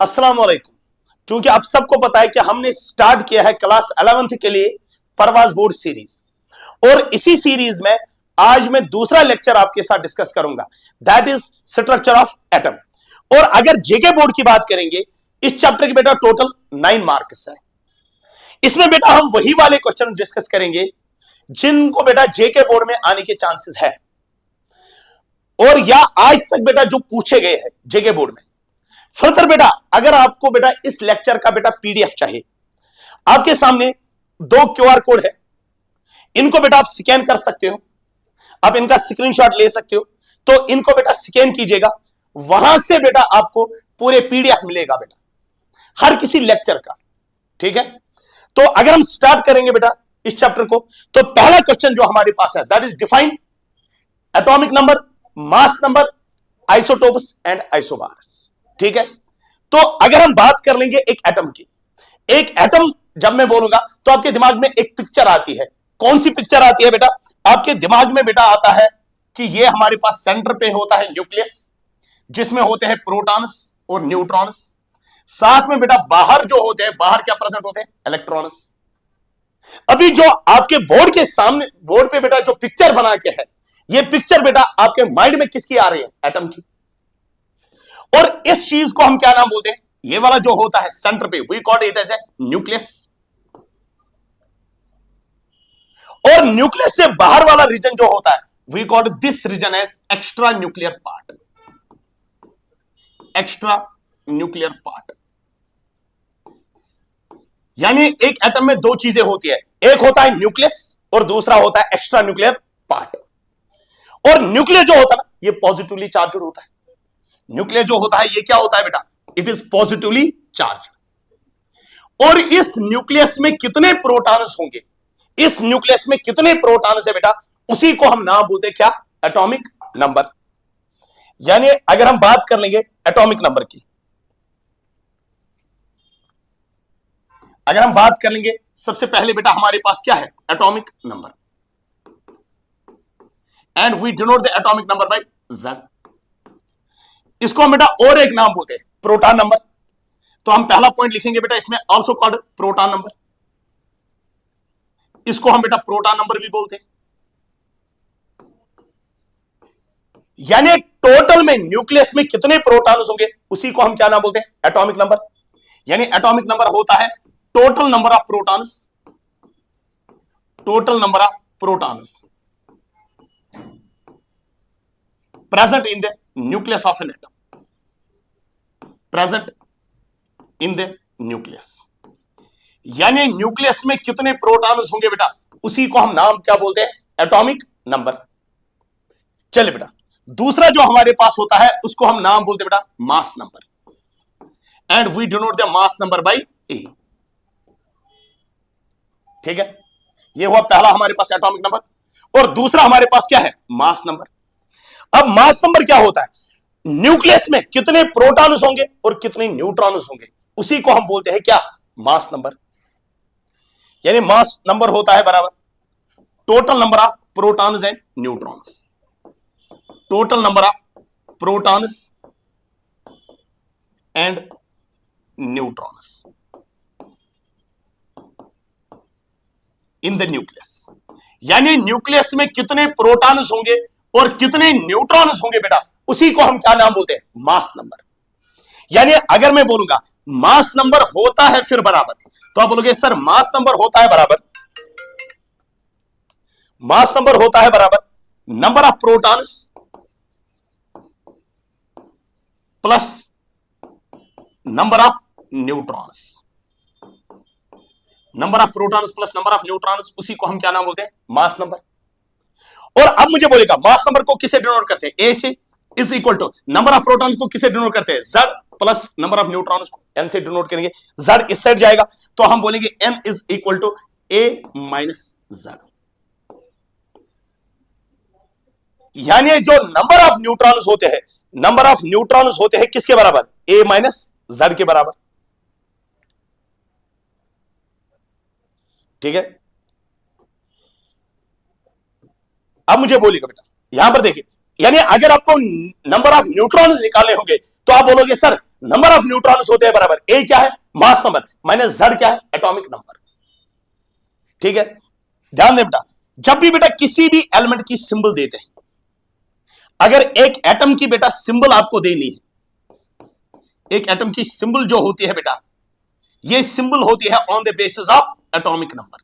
अस्सलाम वालेकुम। क्योंकि आप सबको पता है कि हमने स्टार्ट किया है क्लास 11th के लिए परवाज बोर्ड सीरीज, और इसी सीरीज में आज मैं दूसरा लेक्चर आपके साथ डिस्कस करूंगा, that is structure of atom. और अगर जेके बोर्ड की बात करेंगे, इस चैप्टर के बेटा टोटल 9 मार्क्स है। इसमें बेटा हम वही वाले क्वेश्चन डिस्कस करेंगे जिनको बेटा जेके बोर्ड में आने के चांसेस है, और या आज तक बेटा जो पूछे गए हैं जेके बोर्ड में। फर्दर बेटा अगर आपको बेटा इस लेक्चर का बेटा पीडीएफ चाहिए, आपके सामने 2 क्यूआर कोड है, इनको बेटा आप स्कैन कर सकते हो, आप इनका स्क्रीनशॉट ले सकते हो। तो इनको बेटा स्कैन कीजिएगा, वहां से बेटा आपको पूरे पीडीएफ मिलेगा बेटा हर किसी लेक्चर का। ठीक है, तो अगर हम स्टार्ट करेंगे बेटा इस चैप्टर को, तो पहला क्वेश्चन जो हमारे पास है that is define atomic number, mass number, isotopes and isobars. ठीक है, तो अगर हम बात कर लेंगे एक एटम की, एक एटम जब मैं बोलूंगा तो आपके दिमाग में एक पिक्चर आती है। कौन सी पिक्चर आती है बेटा? आपके दिमाग में बेटा आता है कि ये हमारे पास सेंटर पे होता है न्यूक्लियस, जिसमें होते हैं प्रोटॉन्स और न्यूट्रॉन्स। साथ में बेटा बाहर जो होते हैं, बाहर क्या प्रेजेंट होते हैं? इलेक्ट्रॉन्स। अभी जो आपके बोर्ड के सामने, बोर्ड पे बेटा जो पिक्चर बना के है, ये पिक्चर बेटा आपके माइंड में किसकी आ रही है? एटम की। और इस चीज को हम क्या नाम बोलते हैं? ये वाला जो होता है सेंटर पे, we call it as a nucleus. और न्यूक्लियस से बाहर वाला रीजन जो होता है, we call this region as extra nuclear part. Extra nuclear part यानी एक एटम में 2 चीजें होती है, एक होता है न्यूक्लियस और दूसरा होता है एक्स्ट्रा न्यूक्लियर पार्ट। और न्यूक्लियर जो होता है ना, ये पॉजिटिवली चार्ज होता है। न्यूक्लियर जो होता है ये क्या होता है बेटा? It is positively charge. और इस न्यूक्लियस में कितने प्रोटॉन्स होंगे, इस न्यूक्लियस में कितने प्रोटॉन्स है बेटा, उसी को हम नाम बोलते हैं क्या? Atomic number. यानी अगर हम बात कर लेंगे एटॉमिक नंबर की, अगर हम बात कर लेंगे सबसे पहले बेटा हमारे पास क्या है? Atomic number. And we denote the atomic number by Z। इसको हम बेटा और एक नाम बोलते हैं प्रोटॉन नंबर। तो हम पहला पॉइंट लिखेंगे बेटा इसमें, आल्सो कॉल्ड प्रोटॉन नंबर। इसको हम बेटा प्रोटॉन नंबर भी बोलते हैं। यानी टोटल में न्यूक्लियस में कितने प्रोटॉन्स होंगे, उसी को हम क्या नाम बोलते हैं? Atomic number. यानी एटॉमिक नंबर होता है total number of protons, total number of protons present in the nucleus of an atom, present in the nucleus. यानी न्यूक्लियस में कितने प्रोटॉन्स होंगे बेटा, उसी को हम नाम क्या बोलते हैं? Atomic number. चलिए बेटा दूसरा जो हमारे पास होता है उसको हम नाम बोलते हैं बेटा mass number. And we denote the mass number by A. ठीक है, ये हुआ पहला हमारे पास एटॉमिक नंबर। और दूसरा हमारे पास क्या है? Mass number. अब मास नंबर क्या होता है? न्यूक्लियस में कितने प्रोटॉन्स होंगे और कितने न्यूट्रॉन्स होंगे, उसी को हम बोलते हैं क्या? Mass number. यानी मास नंबर होता है बराबर total number of protons and neutrons, total number of protons and neutrons in the nucleus. यानी न्यूक्लियस में कितने प्रोटॉन्स होंगे और कितने न्यूट्रॉन्स होंगे बेटा, उसी को हम क्या नाम बोलते हैं? Mass number. यानी अगर मैं बोलूंगा मास नंबर होता है फिर बराबर, तो आप बोलोगे सर मास नंबर होता है बराबर, मास नंबर होता है बराबर number of protons plus number of neutrons. Number of protons plus number of neutrons, उसी को हम क्या नाम बोलते हैं? Mass number. और अब मुझे बोलेगा मास नंबर को किसे डिनोट करते हैं? ए से, is equal to number of protons को किसे डिनोट करते हैं? Z plus number of neutrons को N से डिनोट करेंगे। Z इस साइड जाएगा तो हम बोलेंगे N is equal to A minus Z। यानी जो नंबर ऑफ न्यूट्रॉन्स होते हैं, नंबर ऑफ न्यूट्रॉन्स होते हैं किसके बराबर? A माइनस Z के बराबर। ठीक है, अब मुझे बोलिएगा बेटा यहां पर देखिए, यानी अगर आपको नंबर ऑफ न्यूट्रॉन्स निकालने होंगे तो आप बोलोगे सर नंबर ऑफ न्यूट्रॉन्स होते हैं बराबर ए क्या है मास नंबर माइनस जेड क्या है एटॉमिक नंबर। ठीक है, ध्यान दें बेटा, जब भी बेटा किसी भी एलिमेंट की सिंबल देते हैं, अगर एक एटम की बेटा सिंबल आपको देनी है, एक एटम की सिंबल जो होती है बेटा, ये सिंबल होती है on the basis of atomic number.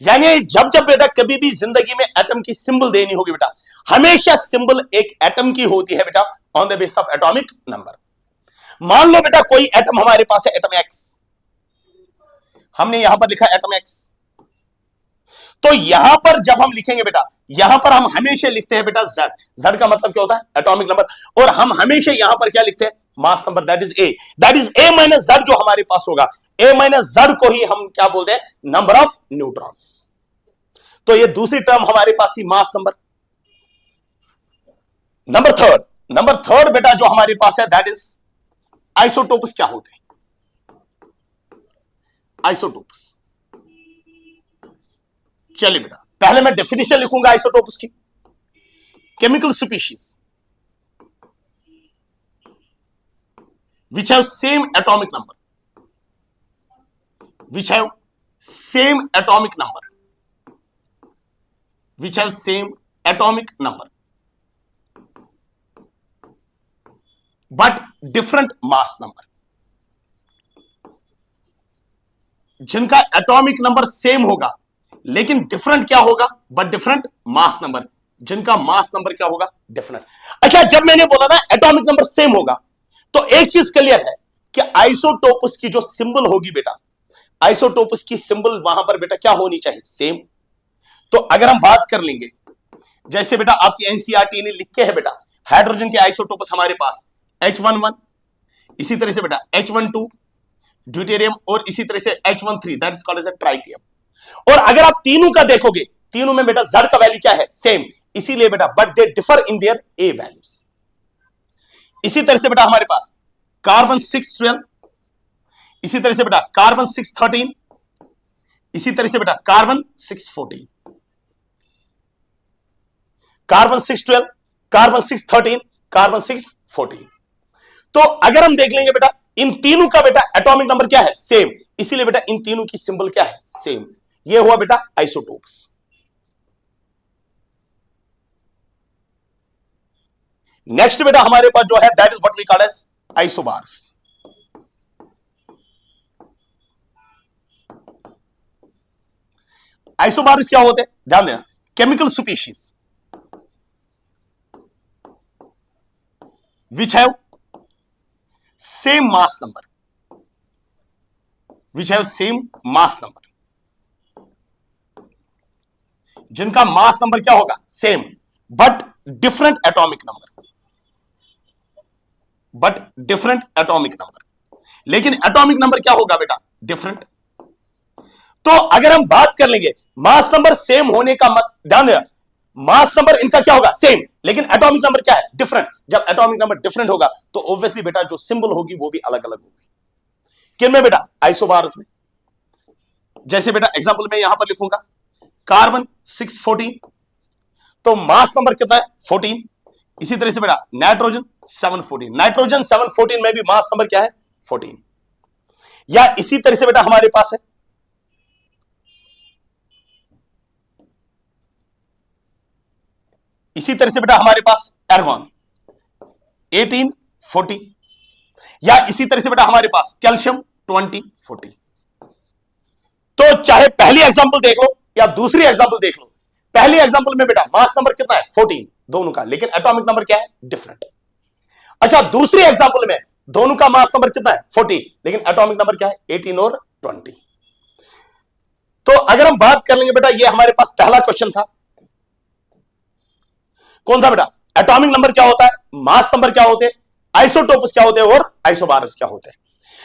यानी जब जब बेटा कभी भी जिंदगी में एटम की सिंबल देनी होगी बेटा, हमेशा सिंबल एक एटम की होती है बेटा on the basis of atomic number. मान लो बेटा कोई एटम हमारे पास है, एटम एक्स, हमने यहां पर लिखा एटम एक्स, तो यहां पर जब हम लिखेंगे बेटा, यहां पर हम हमेशा लिखते हैं बेटा जेड, जेड का मतलब क्या होता है एटॉमिक नंबर, और हम हमेशा यहां पर क्या लिखते हैं mass number, that is A minus Z जो हमारे पास होगा, ए माइनस जेड को ही हम क्या बोलते हैं नंबर ऑफ न्यूट्रॉन्स। तो ये दूसरी टर्म हमारे पास थी मास नंबर। नंबर थर्ड बेटा जो हमारे पास है दैट इज आइसोटोप्स। क्या होते हैं आइसोटोप्स? चलिए बेटा, पहले मैं डेफिनेशन लिखूंगा आइसोटोप्स की। Chemical species which have same atomic number, which have same atomic number, which have same atomic number but different mass number। जिनका एटॉमिक नंबर सेम होगा लेकिन डिफरेंट क्या होगा बट डिफरेंट मास नंबर, जिनका mass number क्या होगा different. अच्छा, जब मैंने बोला ना एटॉमिक नंबर सेम होगा, तो एक चीज क्लियर है कि आइसोटोपस की जो सिंबल होगी बेटा, आइसोटोपस की सिंबल वहां पर बेटा क्या होनी चाहिए सेम। तो अगर हम बात कर लेंगे, जैसे बेटा आपकी एनसीईआरटी ने लिख के है बेटा, हाइड्रोजन के आइसोटोपस हमारे पास H11, इसी तरह से बेटा H12 ड्यूटेरियम, और इसी तरह से H13 that is called as a tritium. और अगर आप तीनों का देखोगे, तीनों में बेटा Z का वैल्यू क्या है सेम, इसीलिए बेटा but they differ in their A values. इसी तरह से बेटा हमारे पास कार्बन 612, इसी तरह से बेटा कार्बन 613, इसी तरह से बेटा कार्बन 614, कार्बन 612, कार्बन 613, कार्बन 614। तो अगर हम देख लेंगे बेटा इन तीनों का बेटा एटॉमिक नंबर क्या है सेम, इसीलिए बेटा इन तीनों की सिंबल क्या है सेम। ये हुआ बेटा आइसोटोप्स। नेक्स्ट बेटा हमारे पास जो है that is what we call as isobars. Isobars क्या होते हैं ध्यान देना, chemical species which have same mass number, which have same mass number, जिनका मास नंबर क्या होगा same but different atomic number, but different atomic number, लेकिन atomic number क्या होगा बेटा डिफरेंट। तो अगर हम बात कर लेंगे मास नंबर सेम होने का ध्यान देना, मास नंबर इनका क्या होगा सेम लेकिन एटॉमिक नंबर क्या है डिफरेंट। जब एटॉमिक नंबर डिफरेंट होगा तो ऑब्वियसली बेटा जो सिंबल होगी वो भी अलग अलग होगी। किन में बेटा आइसोबार्स में। जैसे बेटा एग्जांपल में यहां पर लिखूंगा कार्बन 614, तो मास नंबर कितना है 14। इसी तरह से बेटा नाइट्रोजन 714, नाइट्रोजन 714 में भी मास नंबर क्या है 14। या इसी तरह से बेटा हमारे पास है इसी तरह से बेटा हमारे पास एर्गॉन 1840, या इसी तरह से बेटा हमारे पास कैल्शियम 2040। तो चाहे पहली एग्जांपल देख लो या दूसरी एग्जांपल देख लो, पहली एग्जांपल में बेटा मास नंबर कितना है 14 दोनों का, लेकिन एटॉमिक नंबर क्या है डिफरेंट। अच्छा, दूसरी एग्जांपल में दोनों का मास नंबर कितना है 40 लेकिन एटॉमिक नंबर क्या है 18 और 20। तो अगर हम बात कर लेंगे बेटा, ये हमारे पास पहला क्वेश्चन था कौन सा बेटा एटॉमिक नंबर क्या होता है, मास नंबर क्या होते हैं, आइसोटोप्स क्या होते हैं और आइसोबार्स क्या होते हैं।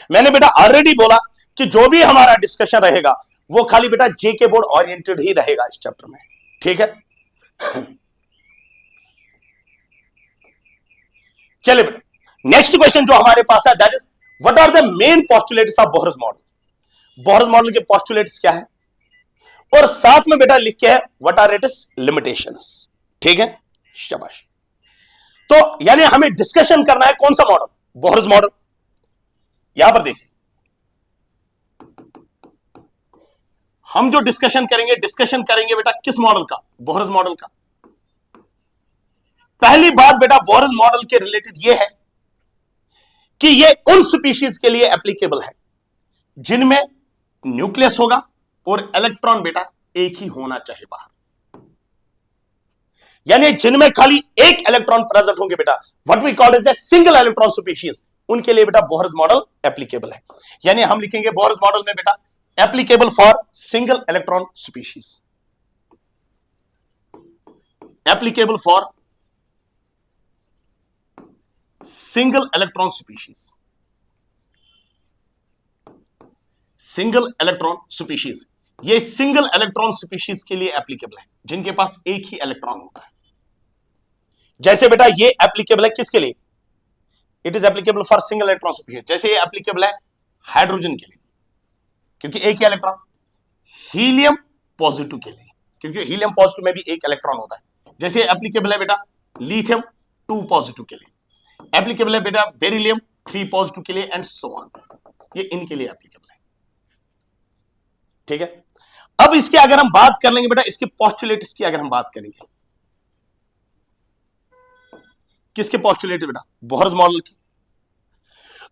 मैंने बेटा ऑलरेडी बोला कि जो भी हमारा डिस्कशन रहेगा वो खाली बेटा जेके बोर्ड ओरिएंटेड ही रहेगा इस चैप्टर में, ठीक है। चलिए बेटा नेक्स्ट क्वेश्चन जो हमारे पास है that is what are the main postulates of Bohr's model. Bohr's model के पोस्टुलेट्स क्या है, और साथ में बेटा लिख के है व्हाट आर इट्स लिमिटेशंस, ठीक है शाबाश। तो यानी हमें डिस्कशन करना है कौन सा मॉडल, बोहर्स मॉडल। यहां पर देखिए हम जो डिस्कशन करेंगे बेटा किस मॉडल का, बोहर्स मॉडल का। पहली बात बेटा बोहर्स मॉडल के रिलेटेड यह है कि यह उन स्पीशीज के लिए एप्लीकेबल है जिनमें न्यूक्लियस होगा और इलेक्ट्रॉन बेटा एक ही होना चाहिए बाहर, यानी जिनमें खाली एक इलेक्ट्रॉन प्रेजेंट होंगे बेटा, what we call as a single electron species, उनके लिए बेटा बोहर्स मॉडल एप्लीकेबल है। यानी हम लिखेंगे बोहर्स मॉडल में बेटा applicable for single electron species, applicable for single electron species, single electron species, ये सिंगल इलेक्ट्रॉन स्पीशीज के लिए एप्लीकेबल है जिनके पास एक ही इलेक्ट्रॉन होता है। जैसे बेटा ये एप्लीकेबल है किसके लिए, it is applicable for single electron species, जैसे ये एप्लीकेबल है हाइड्रोजन के लिए क्योंकि एक ही इलेक्ट्रॉन, हीलियम पॉजिटिव के लिए क्योंकि हीलियम पॉजिटिव में भी एक इलेक्ट्रॉन होता है, जैसे एप्लीकेबल है बेटा लिथियम 2 पॉजिटिव के लिए, एप्लीकेबल है बेटा बेरिलियम 3 पॉजिटिव के लिए एंड सो ऑन, ये इनके लिए एप्लीकेबल है। ठीक है, अब इसके अगर हम बात कर लेंगे बेटा, इसके पोस्टुलेट्स की अगर हम बात करेंगे, किसके पोस्टुलेट बेटा, बोहर्स मॉडल की।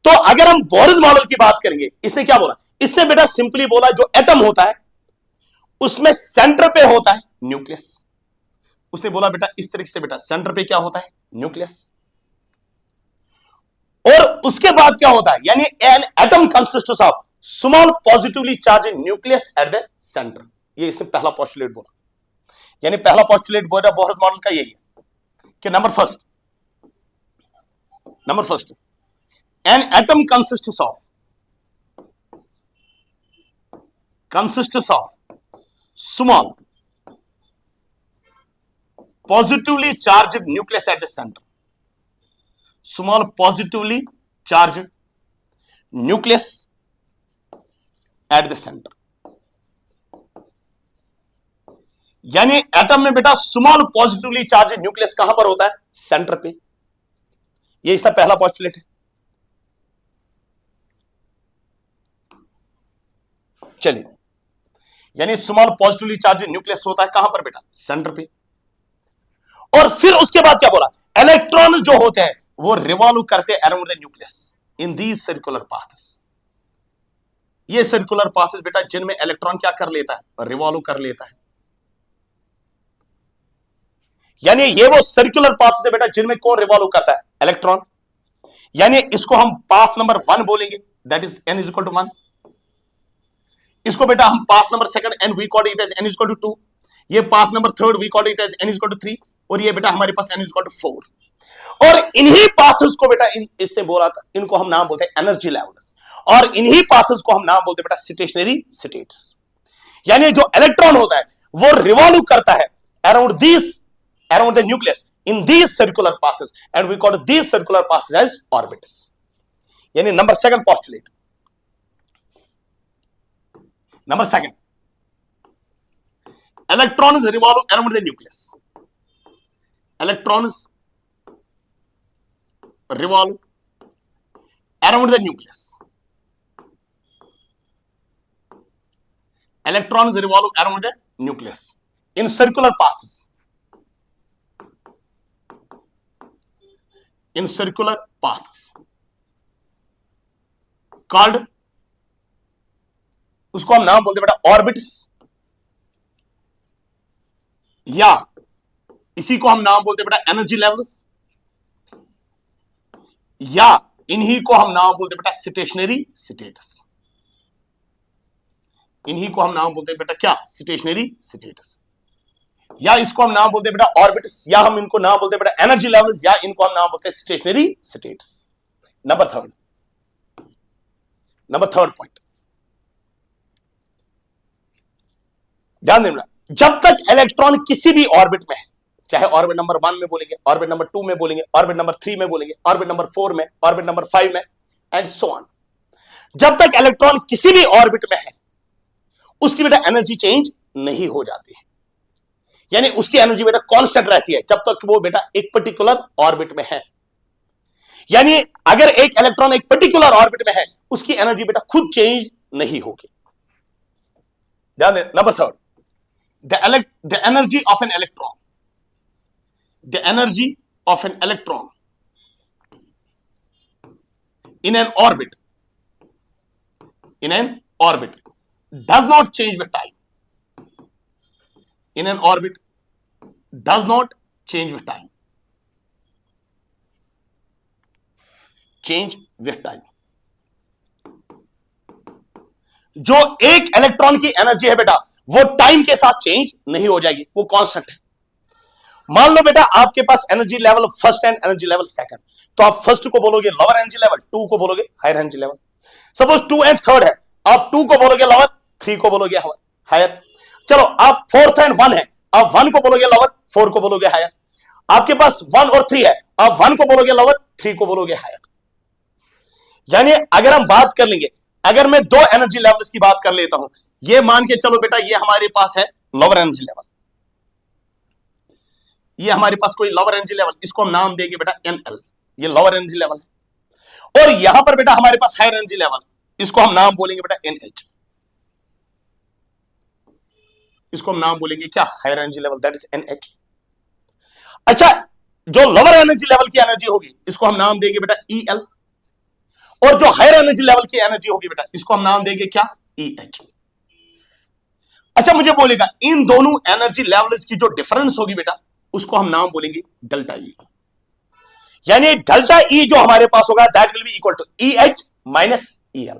तो अगर हम बोहर्स मॉडल की बात करेंगे, इसने क्या बोला, इसने बेटा सिंपली बोला जो एटम होता है उसमें सेंटर पे होता है न्यूक्लियस। उसने बोला बेटा इस तरीके से बेटा सेंटर पे क्या होता है, न्यूक्लियस, और उसके बाद क्या होता है, यानी an atom consists of small positively charge nucleus at the centre. ये इसने पहला पोस्टुलेट बोला, यानी पहला पोस्टुलेट बोला बोहर्स मॉडल का यही है कि number first an atom consists of small positively charged nucleus at the center, small positively charged nucleus at the center, यानी एटम में बेटा स्मॉल पॉजिटिवली चार्ज न्यूक्लियस कहां पर होता है, सेंटर पे। ये इसका पहला पोस्टुलेट है। चलिए, यानी स्मॉल पॉजिटिवली चार्ज न्यूक्लियस होता है कहां पर बेटा, सेंटर पे। और फिर उसके बाद क्या बोला, इलेक्ट्रॉन जो होते हैं वो रिवॉल्व करते हैं around the nucleus in these circular paths. ये सर्कुलर पाथ्स बेटा जिनमें इलेक्ट्रॉन क्या कर लेता है, रिवॉल्व कर लेता है, यानी ये वो सर्कुलर पाथ से बेटा जिनमें कौन रिवॉल्व करता है, इलेक्ट्रॉन। यानी इसको हम पाथ नंबर 1 बोलेंगे, that is n is equal to 1। इसको बेटा हम path number 2 and we call it as n is equal to 2। ये path number 3 we call it as n is equal to 3, और ये बेटा हमारे पास n इज इक्वल टू 4। और इन्हीं पाथ्स को बेटा इसने बोला था, इनको हम नाम बोलते हैं एनर्जी लेवल्स, और इन्हीं पाथ्स को हम नाम बोलते हैं बेटा स्टेशनरी स्टेट्स। यानी जो इलेक्ट्रॉन होता है वो रिवॉल्व करता है around the nucleus in these circular paths, and we call these circular paths as orbits. यानी number 2 postulate, number 2, electrons revolve around the nucleus, electrons revolve around the nucleus, electrons revolve around the nucleus in circular paths, in circular paths called, उसको हम नाम बोलते बेटा orbits, या इसी को हम नाम बोलते बेटा एनर्जी लेवल्स, या इन्हीं को हम नाम बोलते बेटा स्टेशनरी स्टेटस। इन्हीं को हम नाम बोलते बेटा क्या, स्टेशनरी स्टेटस, या इसको हम नाम बोलते हैं बेटा ऑर्बिट्स, या हम इनको नाम बोलते हैं बेटा एनर्जी लेवल्स, या इनको हम नाम बोलते हैं stationery states. Number third point, ध्यान देना, जब तक इलेक्ट्रॉन किसी भी ऑर्बिट में है, चाहे ऑर्बिट नंबर 1 में बोलेंगे, ऑर्बिट नंबर 2 में बोलेंगे, ऑर्बिट नंबर 3 में बोलेंगे, ऑर्बिट नंबर 4 में, ऑर्बिट नंबर 5 में एंड सो ऑन, जब तक इलेक्ट्रॉन किसी भी ऑर्बिट में है उसकी बेटा एनर्जी चेंज नहीं हो जाती है। यानी उसकी एनर्जी बेटा कांस्टेंट रहती है जब तक वो बेटा एक पर्टिकुलर ऑर्बिट में है। यानी अगर एक इलेक्ट्रॉन एक पर्टिकुलर ऑर्बिट में है, उसकी एनर्जी बेटा खुद चेंज नहीं होगी। ध्यान दें। Number third, the energy of an electron, the energy of an electron in an orbit does not change with time. In an orbit does not change with time. Change with time. जो एक electron की energy है बेटा वो time के साथ change नहीं हो जाएगी, वो कांस्टेंट है। मान लो बेटा आपके पास energy level first and energy level second, तो आप फर्स्ट को बोलोगे लोअर एनर्जी लेवल, टू को बोलोगे higher energy level. Suppose two and third है, आप टू को बोलोगे लोअर, थ्री को बोलोगे हायर। चलो आप फोर्थ एंड वन है, आप वन को बोलोगे लोअर, फोर को बोलोगे हायर। आपके पास वन और थ्री है, आप वन को बोलोगे लोअर, थ्री को बोलोगे हायर। यानी अगर हम बात कर लेंगे, अगर मैं दो एनर्जी लेवल्स की बात कर लेता हूं, ये मान के चलो बेटा ये हमारे पास है लोअर एनर्जी लेवल, ये हमारे पास कोई लोअर एनर्जी लेवल, इसको हम नाम देंगे बेटा NL, ये लोअर एनर्जी लेवल है। और यहां पर बेटा हमारे पास हायर एनर्जी लेवल, इसको हम नाम बोलेंगे बेटा NH, इसको हम नाम बोलेंगे क्या, higher energy level, that is NH। अच्छा, जो लोअर एनर्जी लेवल की एनर्जी होगी इसको हम नाम देंगे बेटा EL, और जो हायर एनर्जी लेवल की एनर्जी होगी बेटा इसको हम नाम देंगे क्या, EH। अच्छा मुझे बोलेगा इन दोनों एनर्जी लेवल्स की जो डिफरेंस होगी बेटा उसको हम नाम बोलेंगे डेल्टा ई। यानी डेल्टा ई जो हमारे पास होगा that will be equal to EH माइनस EL।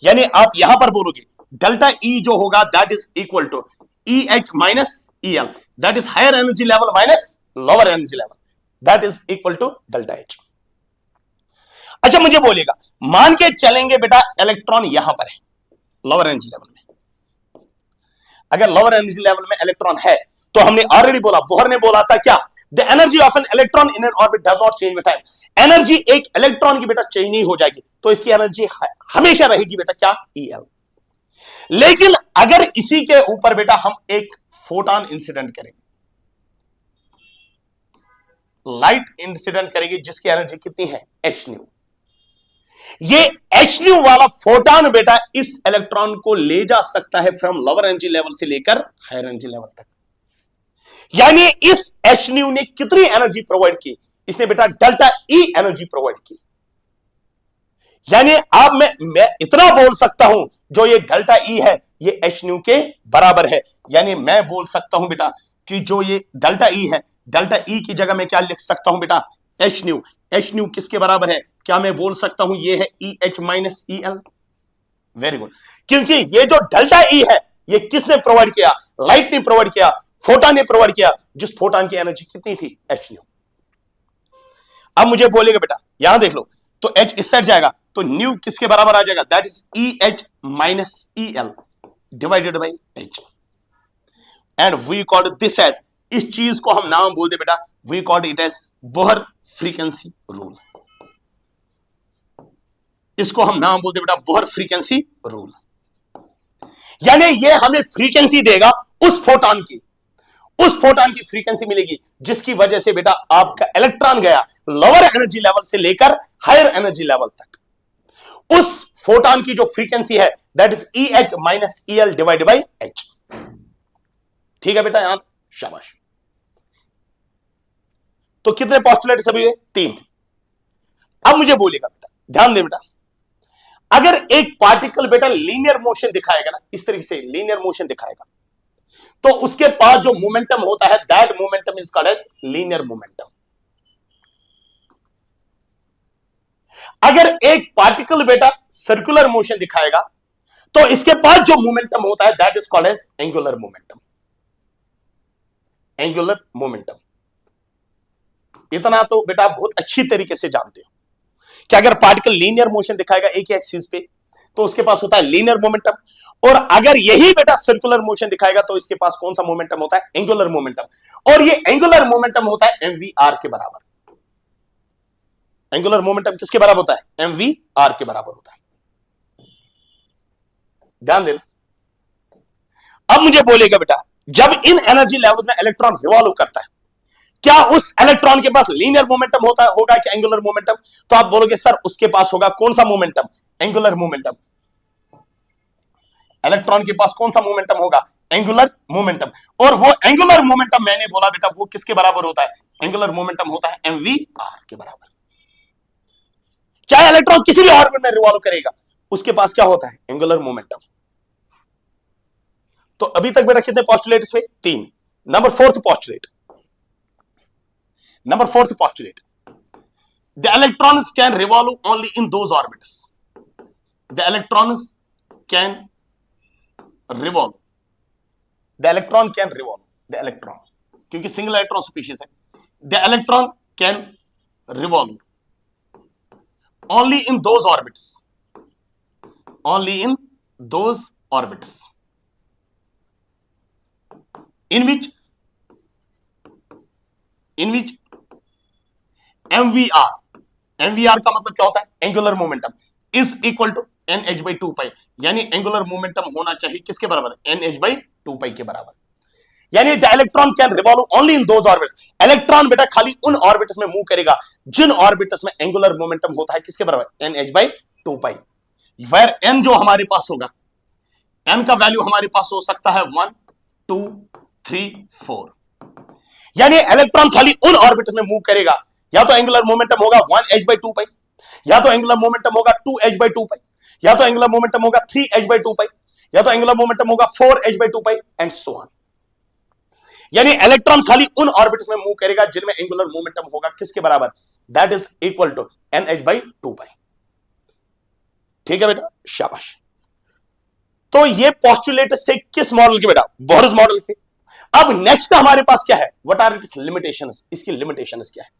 यानी आप यहां पर बोलोगे डेल्टा ई जो होगा that is equal to EH माइनस EL, that is higher energy level minus lower energy level, that is equal to delta H। अच्छा मुझे बोलेगा मान के चलेंगे बेटा इलेक्ट्रॉन यहां पर है लोअर एनर्जी लेवल में, अगर लोअर एनर्जी लेवल में इलेक्ट्रॉन है तो हमने ऑलरेडी बोला, बोहर ने बोला था क्या, the energy of an electron in an orbit does not change with time. Energy एक इलेक्ट्रॉन की बेटा चेंज नहीं हो जाएगी, तो इसकी एनर्जी हमेशा रहेगी बेटा क्या, EL। लेकिन अगर इसी के ऊपर बेटा हम एक फोटॉन इंसिडेंट करेंगे, लाइट इंसिडेंट करेंगे जिसकी एनर्जी कितनी है, hν। ये hν वाला फोटॉन बेटा इस इलेक्ट्रॉन को ले जा सकता है फ्रॉम लोअर एनर्जी लेवल से लेकर हायर एनर्जी लेवल तक। यानी इस hν ने कितनी एनर्जी प्रोवाइड की, इसने बेटा डेल्टा E एनर्जी प्रोवाइड की। यानी अब मैं इतना बोल सकता हूं जो ये डेल्टा E है ये hν के बराबर है। यानी मैं बोल सकता हूं बेटा कि जो ये डेल्टा E है, डेल्टा E की जगह मैं क्या लिख सकता हूं बेटा, hν। hν किसके बराबर है, क्या मैं बोल सकता हूं ये है EH माइनस EL। वेरी गुड, क्योंकि ये जो डेल्टा E है ये किसने प्रोवाइड किया, लाइट ने प्रोवाइड किया, फोटॉन ने प्रोवाइड किया, जिस फोटॉन की एनर्जी कितनी थी, hν। अब मुझे बोलेगा बेटा यहां देख लो, तो H इस साइड जाएगा तो न्यू किसके बराबर आ जाएगा, दैट इज EH माइनस EL divided by H। And we called this as, इस चीज को हम नाम बोलते बेटा, we called it as Bohr frequency rule. इसको हम नाम बोलते बेटा बोहर फ्रीक्वेंसी रूल। यानी ये हमें फ्रीक्वेंसी देगा उस फोटॉन की, उस फोटॉन की फ्रीक्वेंसी मिलेगी जिसकी वजह से बेटा आपका इलेक्ट्रॉन गया लोअर एनर्जी लेवल से लेकर हायर एनर्जी लेवल तक। उस फोटॉन की जो फ्रीक्वेंसी है दैट इज EH माइनस EL डिवाइडेड बाई H। ठीक है बेटा, यहां शाबाश। तो कितने पोस्टुलेट सभी हुए, 3। अब मुझे बोलेगा बेटा, ध्यान दे बेटा, अगर एक पार्टिकल बेटा लीनियर मोशन दिखाएगा ना, इस तरीके से लीनियर मोशन दिखाएगा, तो उसके पास जो मोमेंटम होता है that momentum is called as linear momentum. अगर एक पार्टिकल बेटा सर्कुलर मोशन दिखाएगा तो इसके पास जो मोमेंटम होता है that is called as angular momentum. Angular momentum इतना तो बेटा बहुत अच्छी तरीके से जानते हो कि अगर पार्टिकल लीनियर मोशन दिखाएगा एक ही एक्सिस पे तो उसके पास होता है लीनियर मोमेंटम, और अगर यही बेटा सर्कुलर मोशन दिखाएगा तो इसके पास कौन सा मोमेंटम होता है, एंगुलर मोमेंटम। और ये एंगुलर मोमेंटम होता है mvr के बराबर। एंगुलर मोमेंटम किसके बराबर होता है, mvr के बराबर होता है। ध्यान देना। अब मुझे बोलेगा बेटा जब इन एनर्जी लेवल में इलेक्ट्रॉन रिवॉल्व करता है, क्या उस इलेक्ट्रॉन के पास लीनियर मोमेंटम होगा कि एंगुलर मोमेंटम? तो आप बोलोगे सर उसके पास होगा कौन सा मोमेंटम? Angular momentum. इलेक्ट्रॉन के पास कौन सा मोमेंटम होगा? Angular momentum. और वो एंगुलर मोमेंटम मैंने बोला बेटा वो किसके बराबर होता है? एंगुलर मोमेंटम होता है mvr के बराबर। चाहे इलेक्ट्रॉन किसी भी ऑर्बिट में रिवॉल्व करेगा, उसके पास क्या होता है? Angular momentum. तो अभी तक बेटा कितने पॉस्टुलेट्स हुए? 3। Number fourth postulate, the electrons can revolve only in those orbits. The electrons can revolve. The electron can revolve. The electron, क्योंकि सिंगल इलेक्ट्रॉन स्पीशीज है। The electron can revolve only in those orbits. Only in those orbits in which MVR का मतलब क्या होता है? Angular momentum is equal to NH/2π, यानी angular momentum होना चाहिए किसके बराबर? NH/2π के बराबर। यानी the electron can revolve only in those orbits. Electron बेटा खाली उन ऑर्बिट्स में मूव करेगा जिन ऑर्बिट्स में एंगुलर मोमेंटम होता है किसके बराबर? NH/2π। वेयर n जो हमारे पास होगा, n का वैल्यू हमारे पास हो सकता है 1 2 3 4। यानी इलेक्ट्रॉन खाली उन ऑर्बिट्स में मूव करेगा, या तो एंगुलर मोमेंटम होगा 1h/2π, या तो एंगुलर मोमेंटम होगा 2h/2π, या तो एंगुलर मोमेंटम होगा 3h/2π, या तो एंगुलर मोमेंटम होगा 4h/2π एंड सो ऑन। यानी इलेक्ट्रॉन खाली उन ऑर्बिट्स में मूव करेगा जिनमें एंगुलर मोमेंटम होगा किसके बराबर? That is equal to NH/2π। ठीक है बेटा, शाबाश। तो ये पोस्टुलेट्स थे किस मॉडल के बेटा? बोहर्स मॉडल के। अब नेक्स्ट हमारे पास क्या है? What are its limitations? इसकी लिमिटेशंस क्या है?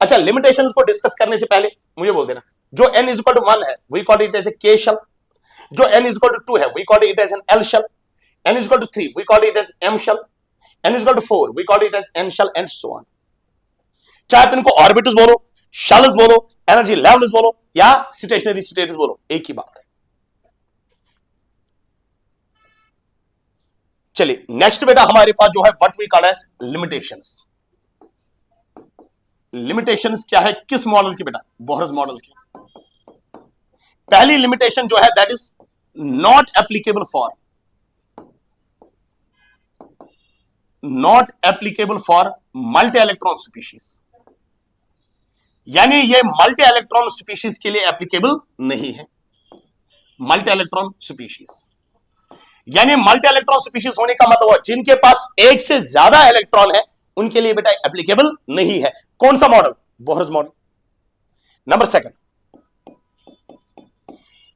अच्छा, लिमिटेशंस को डिस्कस करने से पहले मुझे बोल देना, जो n इज इक्वल टू 1 है we call it as a K shell, जो n इज इक्वल टू 2 है we call it as an L shell, n is equal to 3 we call it as M shell, n is equal to 4 we call it as N shell and so on. चाहे आप इनको orbitals बोलो, shells बोलो, energy levels बोलो या stationery states बोलो, एक ही बात है। चलिए नेक्स्ट बेटा हमारे पास जो है what we call as limitations. Limitations क्या है किस मॉडल की बेटा? बोहर्स मॉडल की। पहली लिमिटेशन जो है that is not applicable for multi electron species. यानी ये मल्टी इलेक्ट्रॉन स्पीशीज के लिए एप्लीकेबल नहीं है। मल्टी इलेक्ट्रॉन स्पीशीज यानी मल्टी इलेक्ट्रॉन स्पीशीज होने का मतलब जिनके पास एक से ज्यादा इलेक्ट्रॉन है उनके लिए बेटा एप्लीकेबल नहीं है। कौन सा model? Bohr's model. Number second,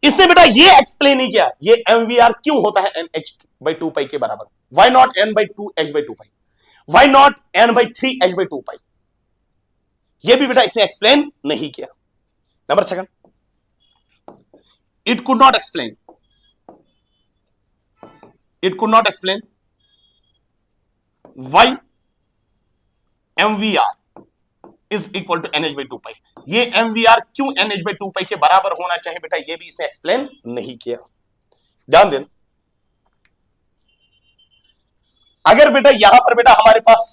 इसने बेटा ये एक्सप्लेन नहीं किया ये MVR क्यों होता है NH/2π के बराबर। Why not N/2H/2π? Why not N/3H/2π? ये भी बेटा इसने एक्सप्लेन नहीं किया। Number second, it could not explain why MVR is equal to NH/2π। ये MVR क्यों NH/2π के बराबर होना चाहिए बेटा, ये भी इसने एक्सप्लेन नहीं किया। ध्यान देना, अगर बेटा यहां पर बेटा हमारे पास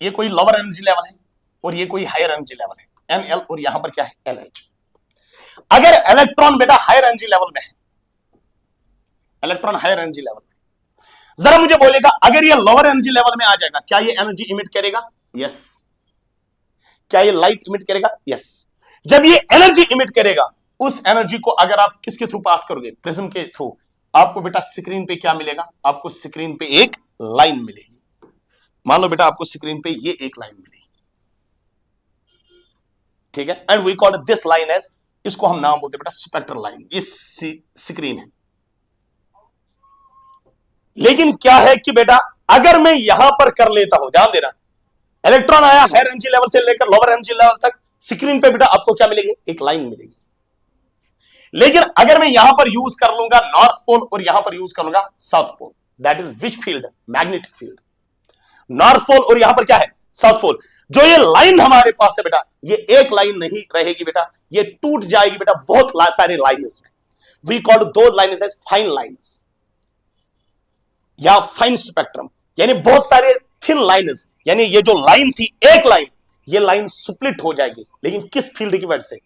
ये कोई लोअर एनर्जी लेवल है और ये कोई हायर एनर्जी लेवल है NL और यहां पर क्या है LH। अगर इलेक्ट्रॉन बेटा हायर एनर्जी लेवल में है, इलेक्ट्रॉन हायर एनर्जी लेवल में, जरा मुझे बोलेगा अगर ये लोअर एनर्जी लेवल में आ जाएगा क्या ये एनर्जी इमिट करेगा? यस। क्या ये लाइट इमिट करेगा? यस। जब ये एनर्जी इमिट करेगा उस एनर्जी को अगर आप किसके थ्रू पास करोगे? प्रिज्म के थ्रू। आपको बेटा स्क्रीन पे क्या मिलेगा? आपको स्क्रीन पे एक लाइन मिलेगी। मान लो बेटा आपको स्क्रीन पे ये एक लाइन मिलेगी, ठीक है, and we call this line as, इसको हम नाम बोलते हैं बेटा स्पेक्ट्रल लाइन। ये स्क्रीन है। लेकिन क्या है कि बेटा अगर मैं यहां पर कर लेता हूं, ध्यान देना, इलेक्ट्रॉन आया हायर एनर्जी लेवल से लेकर लोअर एनर्जी लेवल तक, स्क्रीन पे बेटा आपको क्या मिलेगी? एक लाइन मिलेगी। लेकिन अगर मैं यहां पर यूज कर लूंगा नॉर्थ पोल और यहां पर यूज कर लूंगा south pole, that is which field? Magnetic field. North pole और यहां पर क्या है? South pole. जो ये लाइन हमारे पास है बेटा, ये एक लाइन नहीं रहेगी बेटा, ये टूट जाएगी बेटा बहुत सारे लाइन्स में। We call those lines as fine lines या फाइन स्पेक्ट्रम। यानी बहुत सारे थिन लाइन्स, यानी ये जो लाइन थी, एक लाइन, ये लाइन स्प्लिट हो जाएगी, लेकिन किस फील्ड की वजह से?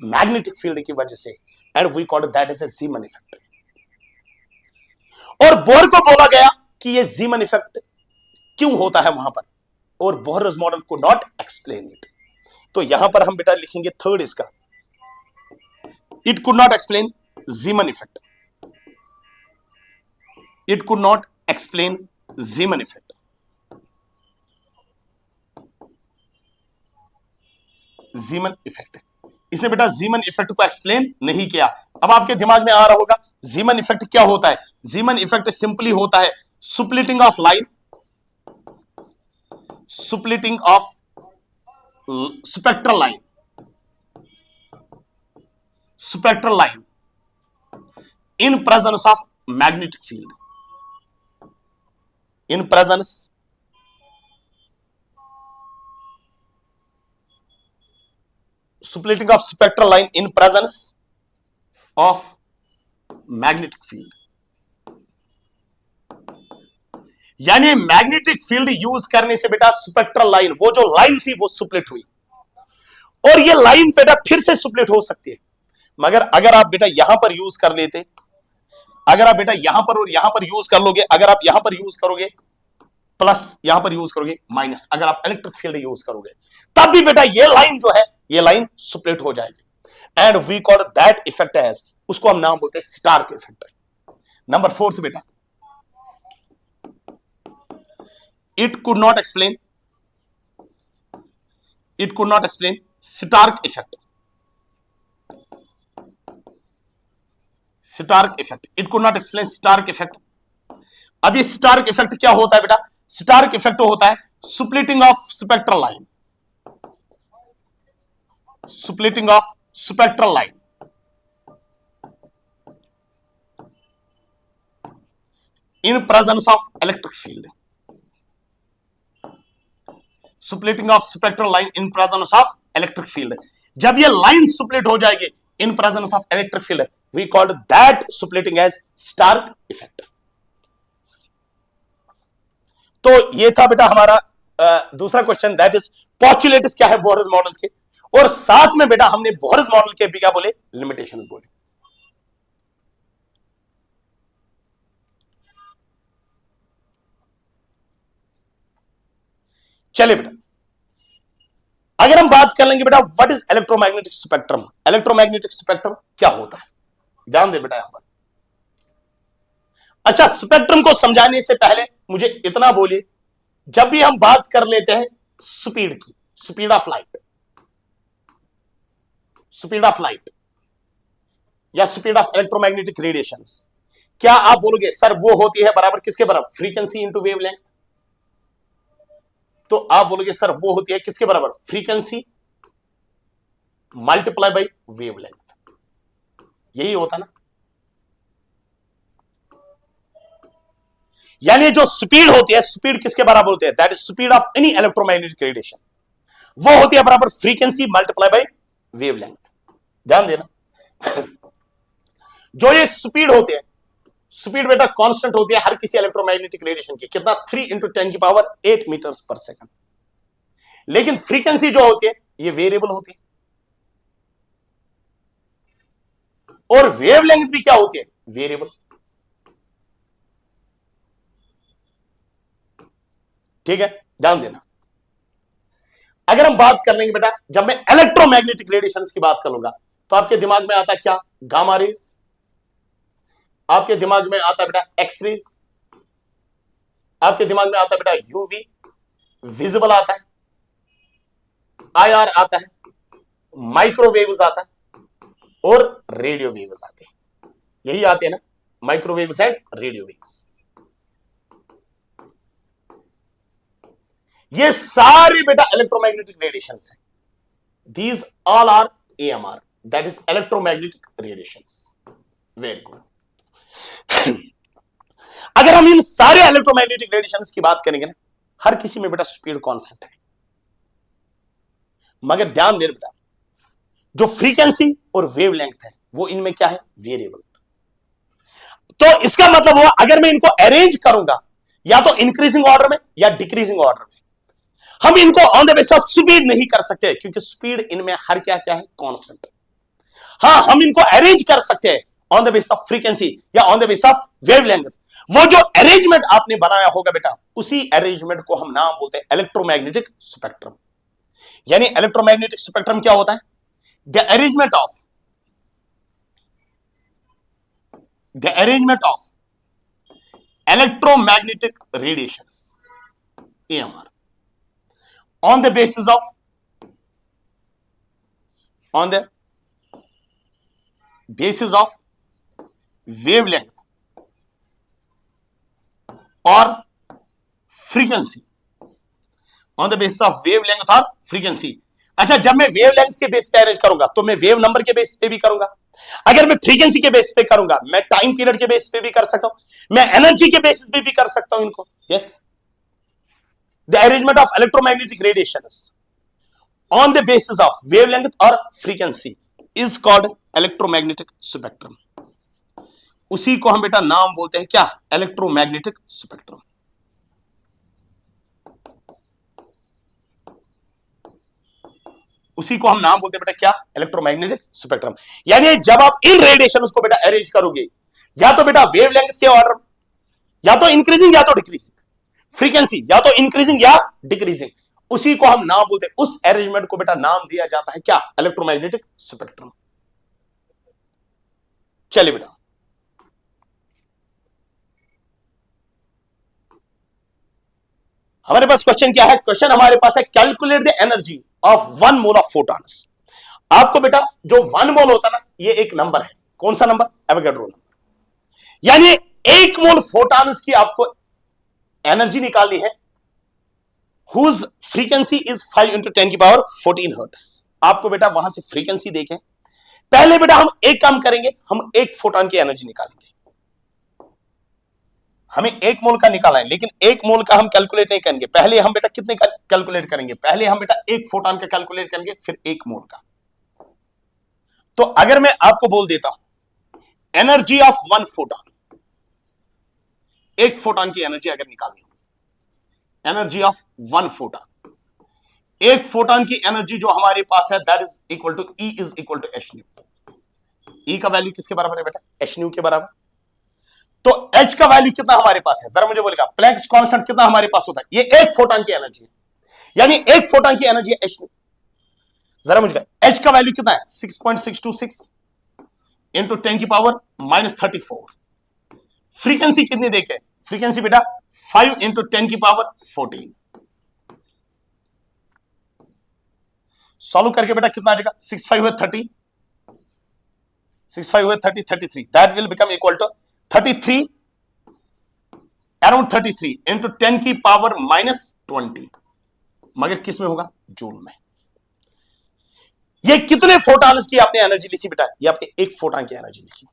मैग्नेटिक फील्ड की वजह से, and we called that is a Zeeman effect. और बोहर को बोला गया कि ये ज़ीमन इफेक्ट क्यों होता है वहां पर, और बोहर's मॉडल को नॉट एक्सप्लेन इट। तो यहां पर हम बेटा लिखेंगे थर्ड इसका, it could not explain Zeeman effect, it could not explain Zeeman effect. Zeeman effect, इसने बेटा ज़ीमन इफेक्ट को एक्सप्लेन नहीं किया। अब आपके दिमाग में आ रहा होगा ज़ीमन इफेक्ट क्या होता है? ज़ीमन इफेक्ट सिंपली होता है splitting of line, splitting of spectral line, spectral line in presence of magnetic field, in presence splitting of spectral line in presence of magnetic field। यानी मैग्नेटिक फील्ड यूज करने से बेटा spectral line, वो जो line थी वो split हुई, और ये लाइन बेटा फिर से स्प्लिट हो सकती है। मगर अगर आप बेटा यहां पर यूज कर लेते, अगर आप बेटा यहां पर और यहां पर यूज कर लोगे, अगर आप यहां पर यूज करोगे प्लस, यहां पर यूज करोगे माइनस, अगर आप इलेक्ट्रिक फील्ड यूज करोगे, तब भी बेटा ये लाइन जो है, ये लाइन स्प्लिट हो जाएगी, and we call that effect as, उसको हम नाम बोलते हैं स्टार्क इफेक्ट। नंबर फोर्थ बेटा, it could not explain, it could not explain Stark effect, Stark effect, it could not explain Stark effect. अब ये स्टार्क इफेक्ट क्या होता है बेटा? स्टार्क इफेक्ट होता है splitting of spectral line, splitting of spectral line in presence of electric field, splitting of spectral line in presence of electric field। जब ये लाइन स्प्लिट हो जाएगी in presence of electric field, we called that splitting as stark effect। तो ये था बेटा हमारा दूसरा क्वेश्चन, दैट इज पोस्टुलेट्स क्या है बोहर's मॉडल के, और साथ में बेटा हमने बोहर's मॉडल के भी क्या बोले, लिमिटेशंस बोले। चलिए बेटा, अगर हम बात कर लेंगे बेटा what is electromagnetic spectrum, electromagnetic spectrum क्या होता है, ध्यान दे बेटा यहां पर। अच्छा, स्पेक्ट्रम को समझाने से पहले मुझे इतना बोलिए, जब भी हम बात कर लेते हैं स्पीड की, speed of light, speed of light या स्पीड ऑफ इलेक्ट्रोमैग्नेटिक रेडिएशंस, क्या आप बोलोगे सर वो होती है बराबर किसके बराबर? Frequency into wavelength. तो आप बोलोगे सर वो होती है किसके बराबर? फ्रीक्वेंसी मल्टीप्लाई बाई वेवलेंथ, यही होता ना। यानी जो स्पीड होती है, स्पीड किसके बराबर होती है? That is speed of any electromagnetic radiation, वो होती है बराबर फ्रीक्वेंसी मल्टीप्लाई बाई वेवलेंथ। ध्यान देना जो ये स्पीड होती है, स्पीड बेटा कांस्टेंट होती है हर किसी इलेक्ट्रोमैग्नेटिक रेडिएशन की, कितना? 3 × 10⁸ मीटर्स पर सेकंड। लेकिन फ्रीक्वेंसी जो होती है ये वेरिएबल होती है, और वेवलेंथ भी क्या होती है? वेरिएबल। ठीक है, ध्यान देना। अगर हम बात कर लेंगे बेटा, जब मैं इलेक्ट्रोमैग्नेटिक रेडिएशंस की बात करूंगा तो आपके दिमाग में आता है क्या? गामा रेज, आपके दिमाग में आता है बेटा एक्स रेज, आपके दिमाग में आता है बेटा यूवी, विजिबल आता है, आईआर आता है, माइक्रोवेव्स आता है, और रेडियो वेव्स आते हैं। यही आते हैं ना, माइक्रोवेव्स एंड रेडियो वेव्स। ये सारे बेटा इलेक्ट्रोमैग्नेटिक रेडिएशंस हैं। These all are AMR, that is electromagnetic radiations. Very good. अगर हम इन सारे इलेक्ट्रोमैग्नेटिक रेडिएशंस की बात करेंगे ना, हर किसी में बेटा स्पीड कांस्टेंट है, मगर ध्यान दे बेटा जो फ्रीक्वेंसी और वेवलेंथ है वो इनमें क्या है? वेरिएबल। तो इसका मतलब हुआ अगर मैं इनको अरेंज करूंगा, या तो इंक्रीजिंग ऑर्डर में या डिक्रीजिंग ऑर्डर में। हम इनको on the base of speed नहीं कर सकते क्योंकि स्पीड इनमें हर क्या क्या है, कांस्टेंट। हां, हम इनको अरेंज कर सकते हैं on the base of frequency या on the base of wavelength. वो जो अरेंजमेंट आपने बनाया होगा बेटा, उसी अरेंजमेंट को हम नाम बोलते हैं इलेक्ट्रोमैग्नेटिक स्पेक्ट्रम। यानी इलेक्ट्रोमैग्नेटिक स्पेक्ट्रम क्या होता है? The arrangement of electromagnetic radiations, EMR, on the basis of wavelength or frequency, on the basis of wavelength or frequency। अच्छा, जब मैं वेवलेंथ के बेस पे अरेंज करूंगा तो मैं वेव नंबर के बेस पे भी करूंगा। अगर मैं फ्रीक्वेंसी के बेस पे करूंगा, मैं टाइम पीरियड के बेस पे भी कर सकता हूं, मैं एनर्जी के बेसिस पे भी कर सकता हूं इनको। Yes, the arrangement of electromagnetic radiations on the basis of wavelength और frequency is called electromagnetic spectrum. उसी को हम बेटा नाम बोलते हैं क्या? Electromagnetic spectrum. उसी को हम नाम बोलते हैं बेटा क्या? Electromagnetic spectrum. यानी जब आप इन रेडिएशन को बेटा अरेंज करोगे, या तो बेटा वेवलेंथ के ऑर्डर, या तो इंक्रीजिंग या तो डिक्रीजिंग, फ्रीक्वेंसी या तो इंक्रीजिंग या डिक्रीजिंग, उसी को हम नाम बोलते हैं, उस अरेंजमेंट को बेटा नाम दिया जाता है क्या? Electromagnetic spectrum. चलिए बेटा, हमारे पास क्वेश्चन क्या है? क्वेश्चन हमारे पास है calculate the energy of 1 mole of photons. आपको बेटा जो 1 मोल होता है ना, ये एक नंबर है। कौन सा नंबर? Avogadro number. यानी 1 मोल फोटॉन्स की आपको एनर्जी निकालनी है, हुज फ्रीक्वेंसी इज 5 × 10⁻14 हर्ट्ज। आपको बेटा वहां से फ्रीक्वेंसी देखें। पहले बेटा हम एक काम करेंगे, हम 1 फोटॉन की एनर्जी निकालेंगे। हमें 1 मोल का निकालना है, लेकिन 1 मोल का हम कैलकुलेट नहीं करेंगे। पहले हम बेटा कितने का कैलकुलेट करेंगे? पहले हम बेटा 1 फोटॉन का कैलकुलेट करेंगे, फिर 1 मोल का। तो अगर मैं आपको बोल देता हूं एनर्जी ऑफ 1 फोटॉन, 1 फोटॉन की एनर्जी अगर निकालनी हो, एनर्जी ऑफ 1 फोटॉन, 1 फोटॉन की एनर्जी जो हमारे पास है, that is equal to E is equal to h nu. E का वैल्यू किसके बराबर है बेटा? h न्यू के बराबर। तो H का वैल्यू कितना हमारे पास है? जरा मुझे बोलेगा, प्लैंक्स कांस्टेंट कितना हमारे पास होता है? ये 1 फोटॉन की एनर्जी है, यानी 1 फोटॉन की एनर्जी है H न्यू। जरा मुझे H का वैल्यू कितना है? 6.626 इंटू 10⁻−34। फ्रीक्वेंसी कितनी देखे? फ्रीक्वेंसी बेटा 5 × 10⁻14। सॉल्व करके बेटा कितना आ जाएगा? 6 5 हुए 30, 6 5 हुए 30, 33। That will become equal to 33, around 33 into 10⁻−20। मगर किस में होगा? जूल में। ये कितने फोटॉन्स की आपने एनर्जी लिखी बेटा? ये आपने 1 फोटॉन की एनर्जी लिखी,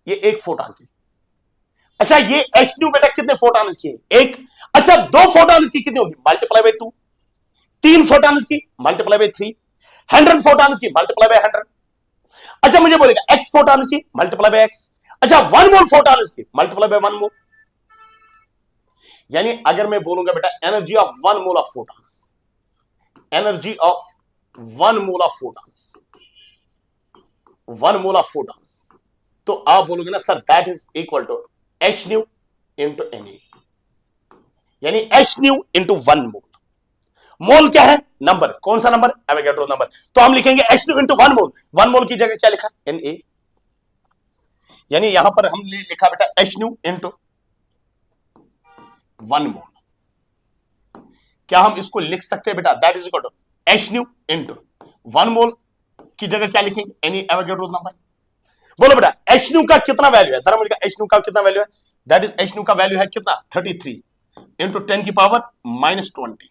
ये 1 फोटॉन की। अच्छा, ये h न्यू बेटा कितने फोटॉन्स की है? 1। अच्छा, 2 फोटॉन्स की कितनी होगी? Multiply by 2। 3 फोटॉन्स की मल्टीप्लाई बाय 3। 100 फोटॉन्स की मल्टीप्लाई बाय 100। अच्छा, मुझे बोलेगा x फोटॉन्स की मल्टीप्लाई बाय x। अच्छा, 1 मोल फोटॉन्स की मल्टीप्लाई बाय 1 मोल। यानी अगर मैं बोलूंगा बेटा energy of 1 mole of photons, energy of 1 mole of photons, 1 mole of photons, तो आप बोलोगे ना sir that is equal to h nu into Na। यानी h न्यू इंटू 1 मोल। मोल क्या है? नंबर। कौन सा नंबर? Avogadro number. तो हम लिखेंगे h न्यू इंटू 1 मोल। 1 मोल की जगह क्या लिखा? Na। यानी यहां पर हमने लिखा बेटा h न्यू इंटू 1 मोल। क्या हम इसको लिख सकते हैं बेटा? That is equal to h nu into 1 mole की जगह क्या लिखेंगे? Na, Avogadro number. बोलो बेटा h न्यू का कितना वैल्यू है? जरा मुझे h न्यू का कितना वैल्यू है? दैट इज h न्यू का वैल्यू है कितना? 33 इंटू 10⁻−20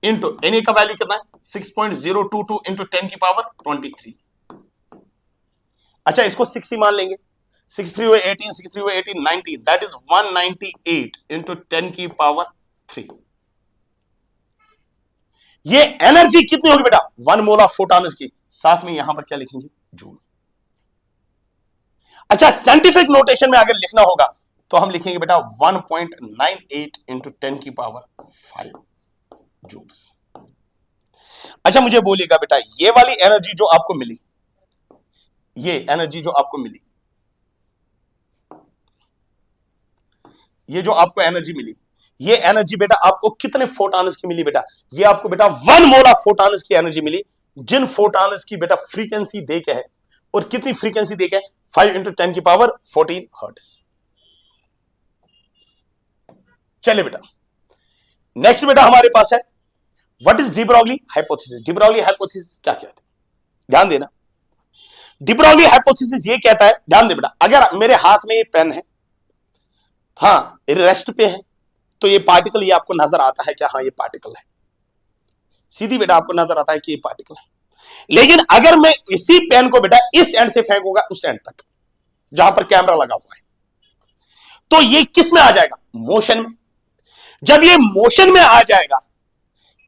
इंटू Na का वैल्यू कितना है? 6.022 इंटू 10⁻23। अच्छा, इसको 6 ही मान लेंगे। 6 3 हुए 18, 6 3 हुए 18, 19। That is 198 into 10⁻3। ये एनर्जी कितनी होगी बेटा? 1 मोल ऑफ फोटॉन्स की। साथ में यहां पर क्या लिखेंगे? जूल। अच्छा, साइंटिफिक नोटेशन में अगर लिखना होगा तो हम लिखेंगे बेटा 1.98 इंटू 10 की पावर 5 जूल्स। अच्छा मुझे बोलिएगा बेटा, ये वाली एनर्जी जो आपको मिली, ये एनर्जी जो आपको मिली, ये जो आपको एनर्जी मिली, ये एनर्जी बेटा आपको कितने फोटॉन्स की मिली बेटा? ये आपको बेटा 1 मोल ऑफ फोटॉन्स की एनर्जी मिली, जिन फोटॉन्स की बेटा फ्रीक्वेंसी दे के है, और कितनी फ्रीक्वेंसी दे के है? 5 इंटू 10 की पावर 14 हर्ट्ज। चलिए बेटा, नेक्स्ट बेटा हमारे पास है what is D Broglie hypothesis. D Broglie hypothesis क्या कहते हैं? ध्यान देना, डी ब्रॉगली हाइपोथेसिस ये कहता है, ध्यान दे बेटा, अगर मेरे हाथ में ये पेन है, हाँ रेस्ट पे है, तो ये पार्टिकल ये आपको नजर आता है क्या? हाँ ये पार्टिकल है, सीधी बेटा आपको नजर आता है कि ये पार्टिकल है। लेकिन अगर मैं इसी पेन को बेटा इस एंड से फेंकूंगा उस एंड तक जहां पर कैमरा लगा हुआ है, तो ये किस में आ जाएगा? मोशन में। जब ये मोशन में आ जाएगा,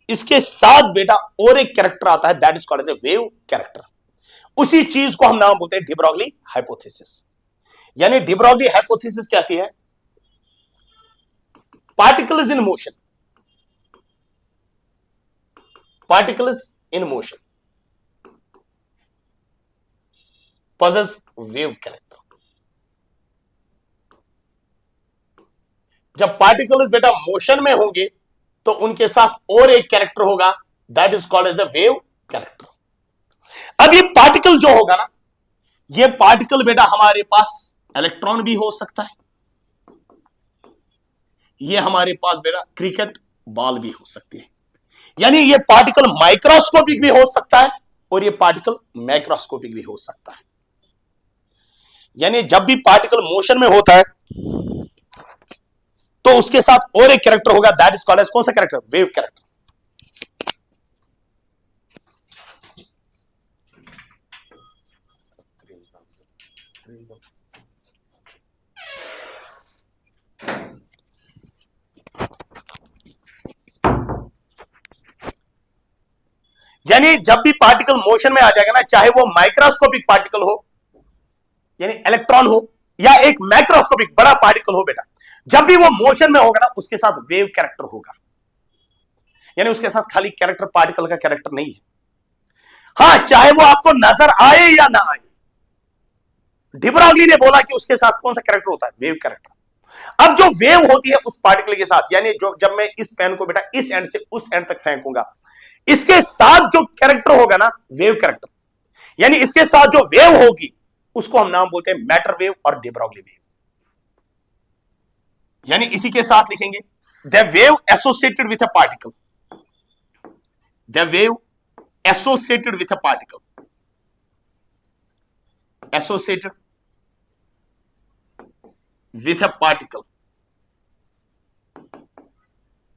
इसके साथ बेटा और एक कैरेक्टर आता है, that is called as a wave character. उसी चीज को हम नाम बोलते हैं डी ब्रॉगली हाइपोथेसिस। यानी डी ब्रॉगली हाइपोथेसिस कहती है particle is in motion, particle is in motion possess wave character। जब पार्टिकल्स बेटा मोशन में होंगे तो उनके साथ और एक कैरेक्टर होगा, that is called as a wave character. अब ये पार्टिकल जो होगा ना, ये पार्टिकल बेटा हमारे पास इलेक्ट्रॉन भी हो सकता है, ये हमारे पास बेटा क्रिकेट बॉल भी हो सकती है। यानी ये पार्टिकल माइक्रोस्कोपिक भी हो सकता है और ये पार्टिकल मैक्रोस्कोपिक भी हो सकता है। यानी जब भी पार्टिकल मोशन में होता है तो उसके साथ और एक कैरेक्टर होगा, दैट इज कॉल्ड एज कौन सा कैरेक्टर? Wave character. यानी जब भी पार्टिकल मोशन में आ जाएगा ना, चाहे वो माइक्रोस्कोपिक पार्टिकल हो यानी इलेक्ट्रॉन हो, या एक मैक्रोस्कोपिक बड़ा पार्टिकल हो बेटा, जब भी वो मोशन में होगा ना, उसके साथ वेव कैरेक्टर होगा। यानी उसके साथ खाली कैरेक्टर पार्टिकल का कैरेक्टर नहीं है, हां चाहे वो आपको नजर आए या ना आए। डी ब्रॉगली ने बोला कि उसके साथ कौन सा कैरेक्टर होता है? Wave character. अब जो वेव होती है उस पार्टिकल के साथ, यानी जो जब मैं इस पेन को बेटा इस एंड से उस एंड तक फेंकूंगा, इसके साथ जो कैरेक्टर होगा ना, वेव कैरेक्टर, यानी इसके साथ जो वेव होगी उसको हम नाम बोलते हैं मैटर वेव और डी ब्रॉगली वेव। यानी इसी के साथ लिखेंगे the wave associated with a particle, the wave associated with a particle, associated with a particle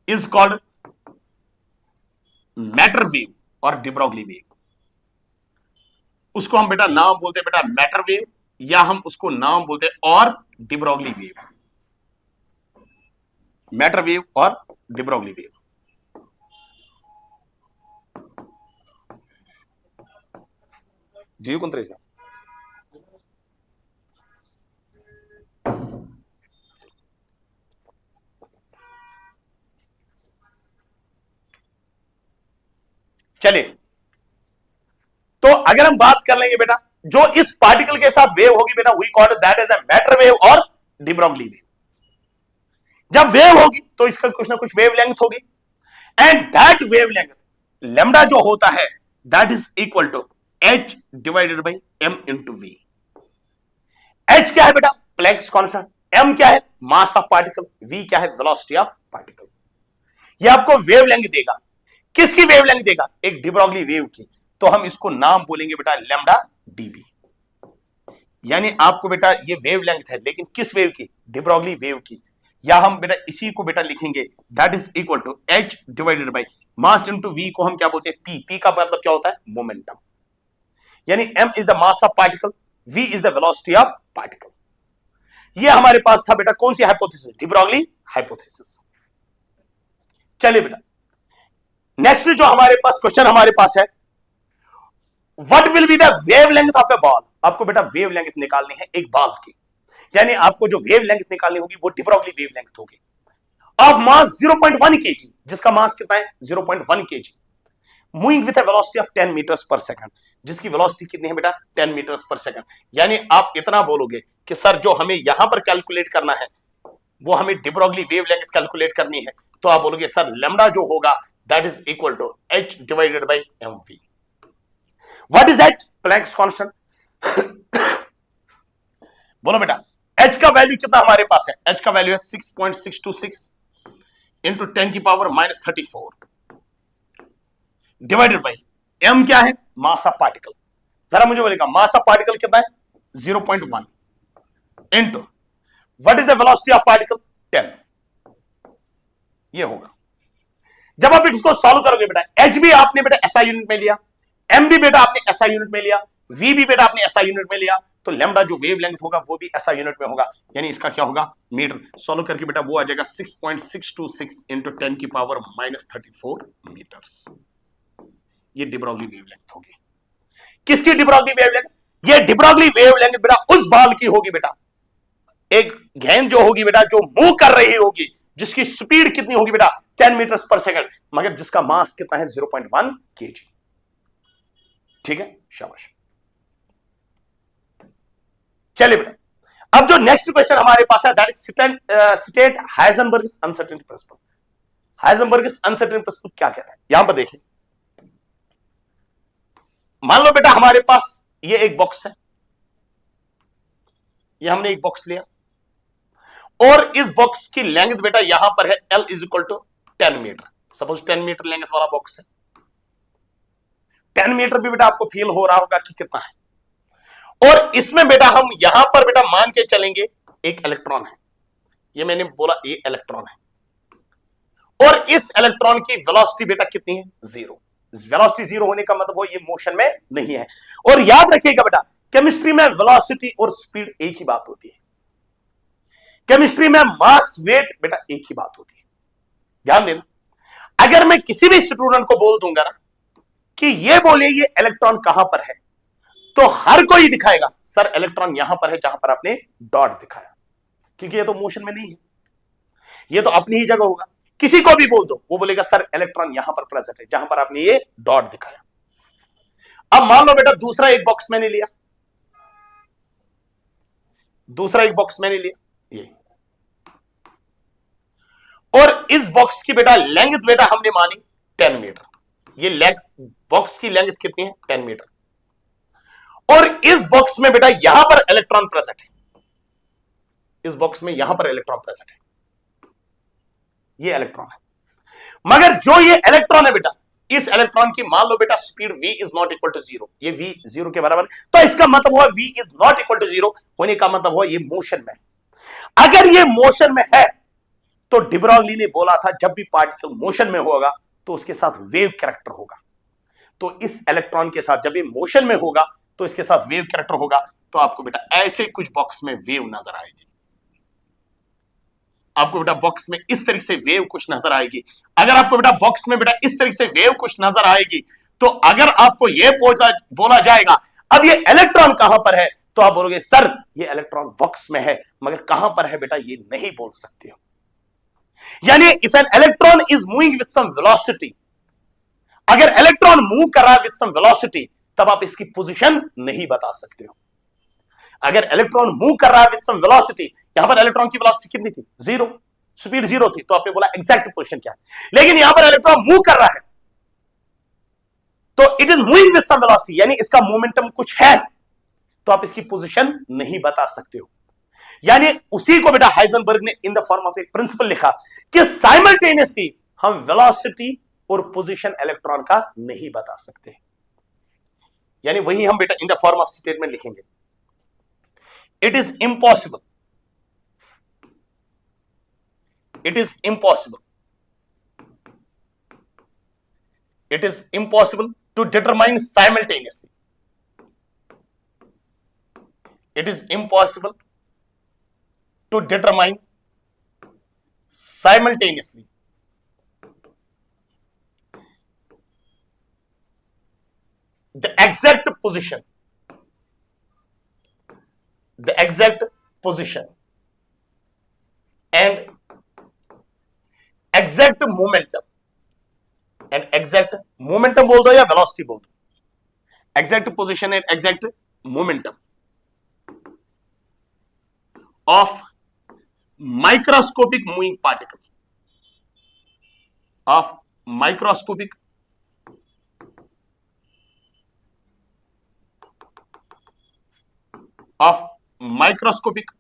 is called matter wave और डी ब्रॉगली वेव। उसको हम बेटा नाम बोलते हैं बेटा मैटर वेव, या हम उसको नाम बोलते हैं और de Broglie wave, matter wave और डी ब्रॉगली वेव। कौन तरीका? चलिए, तो अगर हम बात कर लेंगे बेटा जो इस पार्टिकल के साथ वेव होगी बेटा, we call that as a matter wave और डी ब्रॉगली वेव। जब वेव होगी तो इसका कुछ ना कुछ वेव लेंथ होगी, and that wavelength lambda जो होता है that is equal to h divided by m into v। h क्या है बेटा? Planck's constant. m क्या है? Mass of particle. v क्या है? Velocity of particle. ये आपको वेव लेंथ देगा। किसकी वेव लेंथ देगा? एक डी ब्रॉगली वेव की। तो हम इसको नाम बोलेंगे बेटा लैम्डा डीबी। यानी आपको बेटा ये वेव लेंथ है, लेकिन किस वेव की? डी ब्रॉगली वेव की। या हम बेटा इसी को बेटा लिखेंगे that is equal to h divided by mass into v को हम क्या बोलते हैं? p। p का मतलब क्या होता है? मोमेंटम। यानी m is the mass of particle, v is the velocity of particle. ये हमारे पास था बेटा कौन सी हाइपोथेसिस? D Broglie hypothesis. चलिए बेटा नेक्स्ट जो हमारे पास क्वेश्चन हमारे पास है, what will be the wave length of A ball. आपको बेटा वेव लेंथ निकालनी है एक बॉल की। यानी आपको जो वेव लेंथ निकालनी होगी वो डी ब्रॉगली वेव लेंथ होगी। अब मास 0.1 केजी, जिसका मास कितना है 0.1 KG, moving with a velocity of 10 metres per second, जिसकी वेलोसिटी कितनी है बेटा 10 मीटर्स पर सेकंड। यानी आप इतना बोलोगे कि सर जो हमें यहां पर कैलकुलेट करना है वो हमें de Broglie wavelength calculate करनी है, तो आप बोलोगे सर लैम्डा जो होगा that is equal to h divided by mv। What is h? Planck's constant. बोलो बेटा h का वैल्यू कितना हमारे पास है? h का वैल्यू है 6.626 इंटू 10 की पावर -34 डिवाइडेड बाय m क्या है? Mass of particle. जरा मुझे बोलेगा मास ऑफ पार्टिकल कितना है? 0.1 into what is the velocity of particle? 10। ये होगा। जब आप इसको सॉल्व करोगे बेटा, h भी आपने बेटा SI यूनिट में लिया, m भी बेटा आपने SI यूनिट में लिया, v भी बेटा आपने SI यूनिट में लिया, तो लैम्डा जो वेव लेंथ होगा वो भी SI यूनिट में होगा, यानी इसका क्या होगा मीटर। सॉल्व करके बेटा वो आ जाएगा 6.626 इंटू 10 की पावर -34 मीटर्स। ये डी ब्रॉगली वेव लेंथ होगी। किसकी डी ब्रॉगली वेव लेंथ? ये डी ब्रॉगली वेव लेंथ बेटा उस बॉल की होगी बेटा, एक गेंद जो होगी बेटा जो मूव कर रही होगी, जिसकी स्पीड कितनी होगी बेटा 10 मीटर्स पर सेकंड, मगर जिसका मास कितना है 0.1 केजी। ठीक है, शाबाश। चलिए बेटा अब जो नेक्स्ट क्वेश्चन हमारे पास है that is state Heisenberg's uncertainty principle. Heisenberg's uncertainty principle क्या कहता है? यहां पर देखिए, मान लो बेटा हमारे पास ये एक बॉक्स है, ये हमने एक बॉक्स लिया और इस बॉक्स की लेंथ बेटा यहां पर है L is equal to 10 metre. Suppose 10 metre length वाला बॉक्स है। 10 मीटर भी बेटा आपको फील हो रहा होगा कि कितना है, और इसमें बेटा हम यहां पर बेटा मान के चलेंगे एक इलेक्ट्रॉन है, ये मैंने बोला ये इलेक्ट्रॉन है, और इस इलेक्ट्रॉन की वेलोसिटी बेटा कितनी है? 0। वेलोसिटी 0 होने का मतलब वो ये मोशन में नहीं है। और याद रखिएगा बेटा केमिस्ट्री में वेलोसिटी और स्पीड एक ही बात होती है, केमिस्ट्री में मास वेट बेटा एक ही बात होती है। ध्यान देना, अगर मैं किसी भी स्टूडेंट को बोल दूंगा ना कि ये बोले ये इलेक्ट्रॉन कहां पर है, तो हर कोई दिखाएगा सर इलेक्ट्रॉन यहां पर है जहां पर आपने डॉट दिखाया, क्योंकि ये तो मोशन में नहीं है, ये तो अपनी ही जगह होगा। किसी को भी बोल दो वो बोलेगा सर इलेक्ट्रॉन यहां पर प्रेजेंट है जहां पर आपने ये डॉट दिखाया। अब मान लो बेटा दूसरा एक बॉक्स मैंने लिया, दूसरा एक बॉक्स मैंने लिया ये, और इस बॉक्स की बेटा लेंथ बेटा हमने मानी 10 मीटर। ये लेंथ बॉक्स की लेंथ कितनी है? 10 मीटर। और इस बॉक्स में बेटा यहां पर इलेक्ट्रॉन प्रेजेंट है, इस बॉक्स में यहां पर इलेक्ट्रॉन प्रेजेंट है, ये इलेक्ट्रॉन है, मगर जो ये इलेक्ट्रॉन है बेटा, इस इलेक्ट्रॉन की मान लो बेटा speed v is not equal to 0, ये v 0 के बराबर, तो इसका मतलब हुआ v is not equal to 0 होने का मतलब हुआ ये मोशन में है। अगर ये मोशन में है तो डी ब्रॉगली ने बोला था जब भी पार्टिकल मोशन में होगा तो उसके साथ वेव कैरेक्टर होगा, तो इस इलेक्ट्रॉन के साथ जब ये मोशन में होगा तो इसके साथ वेव कैरेक्टर होगा, तो आपको बेटा ऐसे कुछ बॉक्स में वेव नजर आएगी, आपको बेटा बॉक्स में इस तरीके से वेव कुछ नजर आएगी। अगर आपको बेटा बॉक्स में बेटा इस तरीके से वेव कुछ नजर आएगी, तो अगर आपको यह बोला जाएगा अब ये इलेक्ट्रॉन कहां पर है, तो आप बोलोगे सर ये इलेक्ट्रॉन बॉक्स में है, मगर कहां पर है बेटा ये नहीं बोल सकते हो। यानी if an electron is moving with some velocity, अगर इलेक्ट्रॉन मूव कर रहा है विथ सम वेलोसिटी, तब आप इसकी पोजीशन नहीं बता सकते हो। अगर इलेक्ट्रॉन मूव कर रहा है विद सम वेलोसिटी, यहां पर इलेक्ट्रॉन की वेलोसिटी कितनी थी? 0, स्पीड 0 थी, तो आपने बोला एग्जैक्ट पोजीशन क्या है। लेकिन यहां पर इलेक्ट्रॉन मूव कर रहा है तो it is moving with some velocity, यानी इसका मोमेंटम कुछ है, तो आप इसकी पोजीशन नहीं बता सकते हो। यानी उसी को बेटा हाइजेनबर्ग ने इन द फॉर्म ऑफ एक प्रिंसिपल लिखा कि साइमल्टेनियसली हम वेलोसिटी और पोजीशन इलेक्ट्रॉन का नहीं बता सकते, यानी वही हम बेटा in the form of statement लिखेंगे। It is impossible. It is impossible. It is impossible to determine simultaneously. It is impossible to determine simultaneously the exact position, the exact position and exact momentum बोल दो या velocity बोल दो, exact position and exact momentum of microscopic moving particle, of microscopic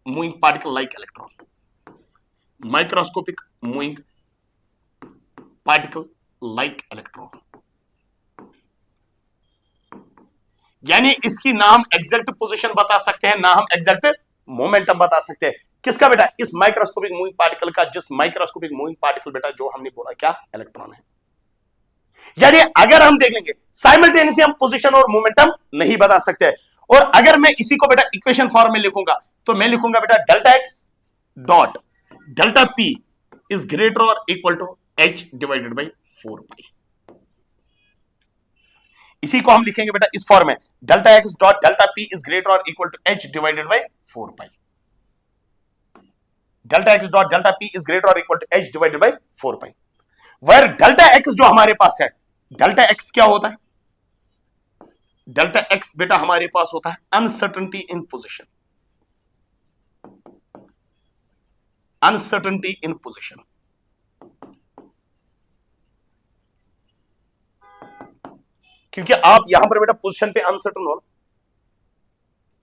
moving particle like electron, microscopic moving particle like electron. यानी इसकी ना हम exact position बता सकते हैं, ना हम एग्जैक्ट मोमेंटम बता सकते हैं। किसका बेटा? इस माइक्रोस्कोपिक मूविंग पार्टिकल का, जिस माइक्रोस्कोपिक मूविंग पार्टिकल बेटा जो हमने बोला क्या? इलेक्ट्रॉन है। यानी अगर हम देख लेंगे साइमल्टेनियसली हम पोजीशन और मोमेंटम नहीं बता सकते। और अगर मैं इसी को बेटा इक्वेशन फॉर्म में लिखूंगा तो मैं लिखूंगा बेटा delta x dot delta p is greater और equal to h divided by 4 pi. इसी को हम लिखेंगे बेटा इस फॉर्म में, delta x dot delta p is greater और equal to h divided by 4 pi. Delta x dot delta p is greater और equal to h divided by 4 pi. Where delta x जो हमारे पास है, डेल्टा एक्स क्या होता है? Delta x बेटा हमारे पास होता है अनसर्टेनिटी इन पोजीशन, अनसर्टेनिटी इन पोजीशन। क्योंकि आप यहां पर बेटा पोजीशन पे अनसर्टन हो ना,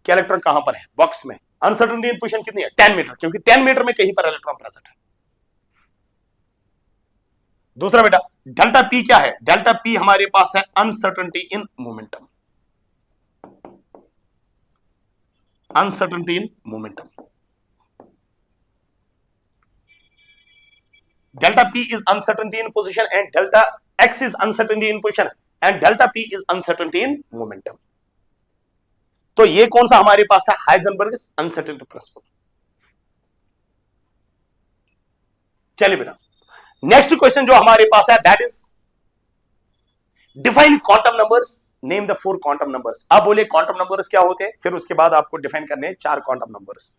क्या इलेक्ट्रॉन कहां पर है? बॉक्स में। अनसर्टेनिटी इन पोजीशन कितनी है? 10 मीटर, क्योंकि 10 मीटर में कहीं पर इलेक्ट्रॉन प्रेजेंट है। दूसरा बेटा डेल्टा पी क्या है? डेल्टा पी हमारे पास है uncertainty in momentum, uncertainty in momentum. Delta p is uncertainty in position and delta x is uncertainty in position and delta p is uncertainty in momentum. तो ये कौन सा हमारे पास था? हाइजेनबर्ग्स अनसर्टेनिटी प्रिंसिपल। चलिए बेटा नेक्स्ट क्वेश्चन जो हमारे पास है that is define quantum numbers, name the 4 quantum numbers. आप बोले क्वांटम नंबर्स क्या होते हैं, फिर उसके बाद आपको डिफाइन करने हैं 4 क्वांटम नंबर्स,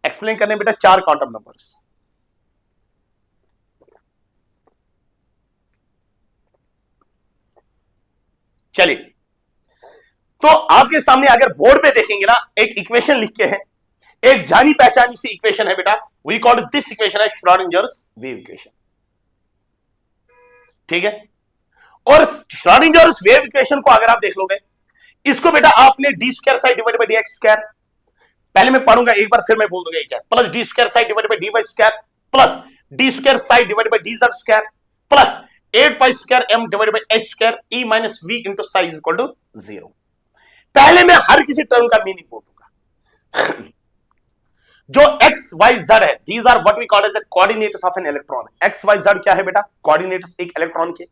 एक्सप्लेन करने बेटा 4 क्वांटम नंबर्स। चलिए तो आपके सामने अगर बोर्ड पे देखेंगे ना, एक इक्वेशन लिख के है, एक जानी पहचानी सी इक्वेशन है बेटा, वी कॉल दिस इक्वेशन है श्रोडिंजर्स वेव इक्वेशन। ठीक है, और श्रोडिंजर्स वेव इक्वेशन को अगर आप देख लोगे, इसको बेटा आपने D square psi divided by D X square, पहले मैं पढ़ूंगा एक बार फिर मैं बोल दूंगा क्या, plus d square psi divided by d y square plus d square psi divided by d Z square plus 8 pi square m divided by h square E minus V into psi is equal to 0। पहले मैं हर किसी term का meaning बोल दूंगा। जो x y z है, these are what we call as coordinators of an electron. X y z क्या है बेटा? कोऑर्डिनेटर्स एक इलेक्ट्रॉन के।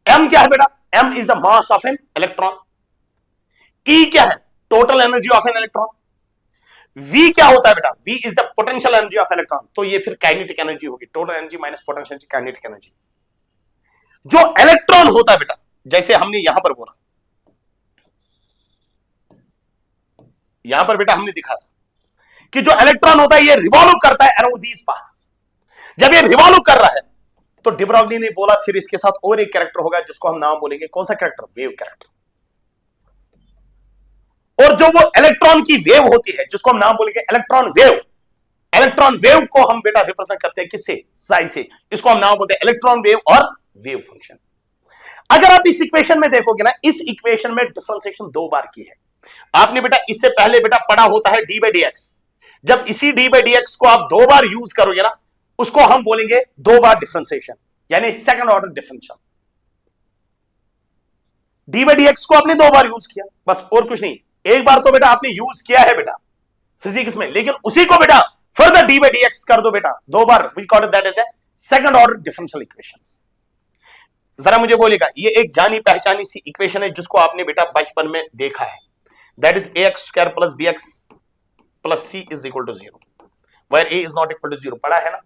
एम क्या है बेटा? M is the mass of an electron. E क्या है? Total energy of an electron. V क्या होता है बेटा? V is the potential energy of electron. तो ये फिर काइनेटिक एनर्जी होगी, total energy minus potential energy, kinetic energy. जो इलेक्ट्रॉन होता है बेटा, जैसे हमने यहां पर बोला, यहां पर बेटा हमने दिखा था कि जो इलेक्ट्रॉन होता है ये रिवॉल्व करता है अराउंड दीज पाथ्स। जब ये रिवॉल्व कर रहा है तो डी ब्रॉगली ने बोला फिर इसके साथ और एक कैरेक्टर होगा जिसको हम नाम बोलेंगे, कौन सा कैरेक्टर? Wave character. और जो वो इलेक्ट्रॉन की वेव होती है जिसको हम नाम बोलेंगे इलेक्ट्रॉन वेव, इलेक्ट्रॉन वेव को हम बेटा रिप्रेजेंट करते हैं किससे? साई से। इसको हम नाम बोलते हैं इलेक्ट्रॉन वेव और वेव फंक्शन। अगर आप इस इक्वेशन में देखोगे ना, इस इक्वेशन में डिफरेंशिएशन 2 बार की है आपने बेटा। इससे पहले बेटा पढ़ा होता है डी बाई डी एक्स। जब इसी डी बाई डी एक्स को आप 2 बार यूज करोगे ना, उसको हम बोलेंगे 2 बार डिफरेंशिएशन, यानी second order differential. D by d x को आपने 2 बार यूज किया, बस और कुछ नहीं। एक बार तो बेटा आपने यूज किया है बेटा फिजिक्स में, लेकिन उसी को बेटा further d by d x कर दो बेटा 2 बार, we call it that is a second order differential equations. जरा मुझे बोलेगा, ये एक जानी पहचानी सी इक्वेशन है जिसको आपने बेटा बचपन में देखा है, that is a x square plus b x plus c is equal to 0, where a is not equal to 0। पढ़ा है ना?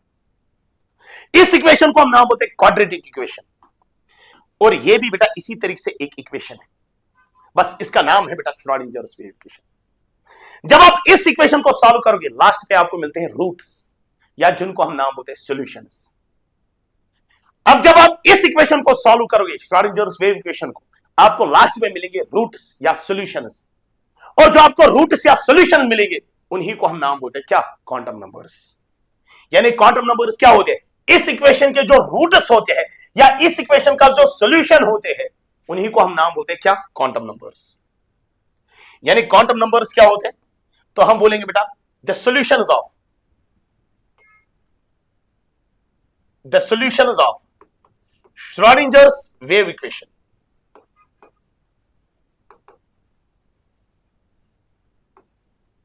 इस इक्वेशन को हम नाम बोलते हैं क्वाड्रेटिक इक्वेशन। और ये भी बेटा इसी तरीके से एक इक्वेशन है, बस इसका नाम है बेटा श्रोडिंजर्स वेव इक्वेशन। जब आप इस इक्वेशन को सॉल्व करोगे लास्ट पे आपको मिलते हैं रूट्स, या जिनको हम नाम बोलते हैं सॉल्यूशंस। अब जब आप इस इक्वेशन को सॉल्व करोगे, श्रोडिंजर्स वेव इक्वेशन को, आपको लास्ट में मिलेंगे रूट्स या सॉल्यूशंस। और जो आपको रूट्स या सॉल्यूशन मिलेंगे उन्हीं को हम नाम बोलते हैं क्या? Quantum numbers. यानी क्वांटम नंबर्स क्या होते हैं? इस इक्वेशन के जो रूट्स होते हैं या इस इक्वेशन का जो सॉल्यूशन होते हैं उन्हीं को हम नाम बोलते हैं क्या? Quantum numbers. यानी क्वांटम नंबर्स क्या होते हैं? तो हम बोलेंगे बेटा the solutions of Schrodinger's wave equation.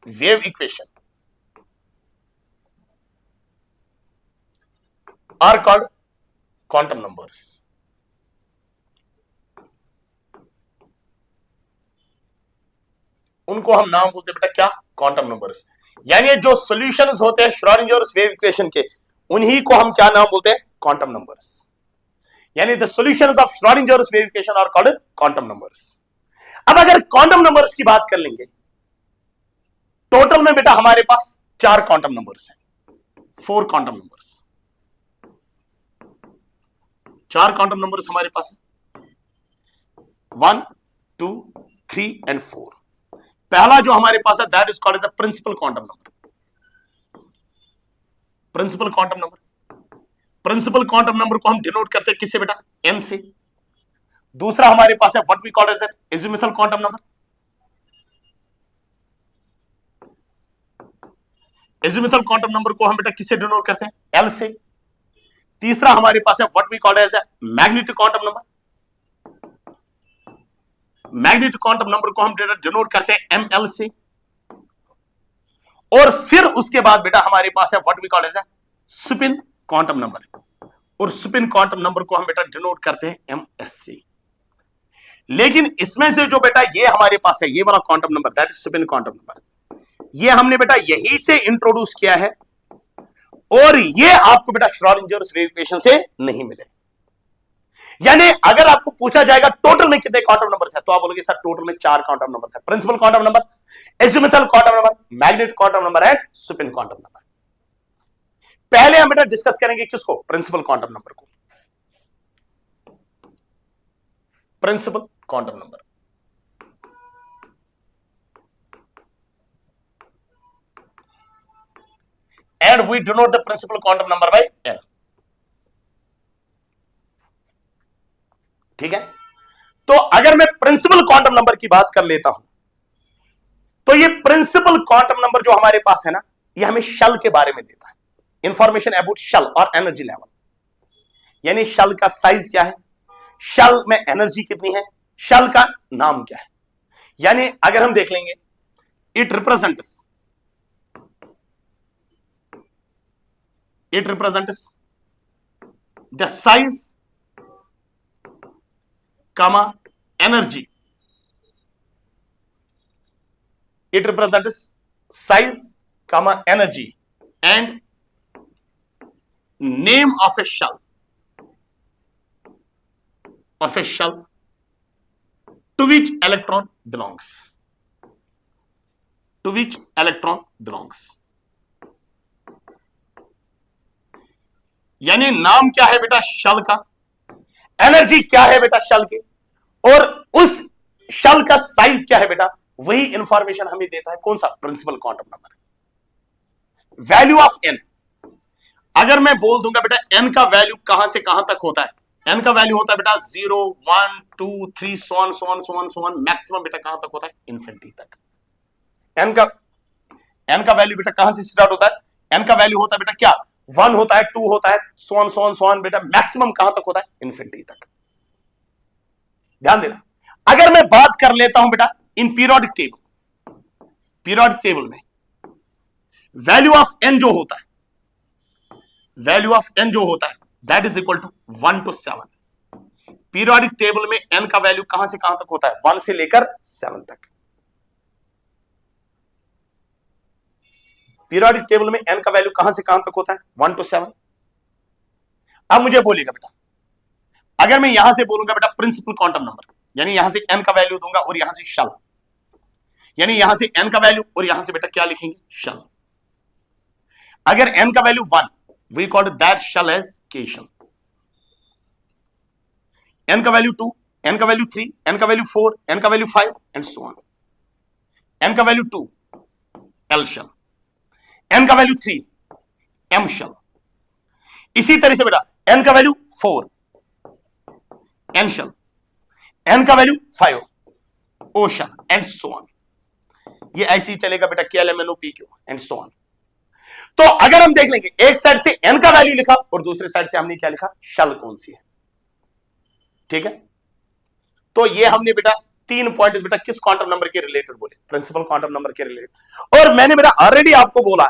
Wave equation are called quantum numbers. उनको हम नाम बोलते हैं बेटा क्या? Quantum numbers. यानी जो सॉल्यूशंस होते हैं श्रोडिंजर्स वेव इक्वेशन के, उन्हीं को हम क्या नाम बोलते हैं? Quantum numbers. यानी the solutions of Schrodinger's wave equation are called quantum numbers. अब अगर क्वांटम नंबर्स की बात कर लेंगे, टोटल में बेटा हमारे पास 4 क्वांटम नंबर्स हैं, 4 क्वांटम नंबर्स। 4 क्वांटम नंबर्स हमारे पास है, 1 2 3 एंड 4। पहला जो हमारे पास है that is called as a principal quantum number. Principal quantum number, principal quantum number को हम डिनोट करते हैं किससे बेटा? n से। दूसरा हमारे पास है what we call as azimuthal quantum number. Azimuthal quantum number को हम बेटा किससे डिनोट करते हैं? l से। तीसरा हमारे पास है what we call as magnetic quantum number. Magnetic quantum number को हम डिनोट करते हैं ml से। और फिर उसके बाद बेटा हमारे पास है what we call as spin quantum number, और स्पिन क्वांटम नंबर को हम बेटा डिनोट करते हैं ms से। लेकिन इसमें से जो बेटा ये हमारे पास है, ये वाला quantum number that is spin quantum number, ये हमने बेटा यहीं से इंट्रोड्यूस किया है, और ये आपको बेटा श्रोडिंजर्स वेव इक्वेशन से नहीं मिले। यानी अगर आपको पूछा जाएगा टोटल में कितने क्वांटम नंबर्स हैं, तो आप बोलोगे सर टोटल में 4 क्वांटम नंबर्स हैं, principal quantum number, azimuthal quantum number, magnetic quantum number and spin quantum number. पहले हम बेटा डिस्कस करेंगे किसको? प्रिंसिपल क्वांटम नंबर को। Principal quantum number, and we denote the principal quantum number by n। ठीक है, तो अगर मैं प्रिंसिपल क्वांटम नंबर की बात कर लेता हूं, तो ये प्रिंसिपल क्वांटम नंबर जो हमारे पास है ना, ये हमें शेल के बारे में देता है, इंफॉर्मेशन अबाउट शेल और एनर्जी लेवल। यानी शेल का साइज क्या है, शेल में एनर्जी कितनी है, शेल का नाम क्या है। यानी अगर हम देख लेंगे, it represents the size comma energy। it represents size comma energy and name of a shell to which electron belongs, यानी नाम क्या है बेटा शेल का, एनर्जी क्या है बेटा शेल की, और उस शेल का साइज क्या है बेटा, वही इंफॉर्मेशन हमें देता है कौन सा? Principal quantum number. Value of n, अगर मैं बोल दूंगा बेटा n का वैल्यू कहां से कहां तक होता है, n का वैल्यू होता है बेटा 0 1 2 3 so on मैक्सिमम बेटा कहां तक होता है? इन्फिनिटी तक। n का वैल्यू बेटा कहां से स्टार्ट होता है? n का वैल्यू होता है बेटा क्या? 1 होता है, 2 होता है, so on बेटा मैक्सिमम कहां तक होता है? इन्फिनिटी तक। ध्यान देना, अगर मैं बात कर लेता हूं बेटा इन पीरियोडिक टेबल में वैल्यू ऑफ n जो होता है that is equal to 1 to 7। Periodic table में n का वैल्यू कहां से कहां तक होता है? 1 से लेकर 7 तक। पीरियोडिक टेबल में n का वैल्यू कहां से कहां तक होता है? 1 to 7। अब मुझे बोलिएगा बेटा, अगर मैं यहां से बोलूंगा बेटा प्रिंसिपल क्वांटम नंबर, यानी यहां से n का वैल्यू दूंगा और यहां से शेल, यानी यहां से n का वैल्यू और यहां से बेटा क्या लिखेंगे, शल। अगर n का value 1, we called that shell as K shell. n का वैल्यू 2, n का वैल्यू 3, n का वैल्यू 4, n का value 5 and so on. n का वैल्यू 2 l शल, n का वैल्यू 3 m शल। इसी तरह से बेटा n का वैल्यू 4 n शल, n का value 5 o shell and so on. ये ऐसे ही चलेगा बेटा KLMNOPQ एंड सो ऑन। तो अगर हम देख लेंगे एक साइड से n का वैल्यू लिखा और दूसरे साइड से हमने क्या लिखा, शल कौन सी है। ठीक है, तो ये हमने बेटा 3 पॉइंट बेटा किस क्वांटम नंबर के रिलेटेड बोले, प्रिंसिपल क्वांटम नंबर के रिलेटेड। और मैंने बेटा ऑलरेडी आपको बोला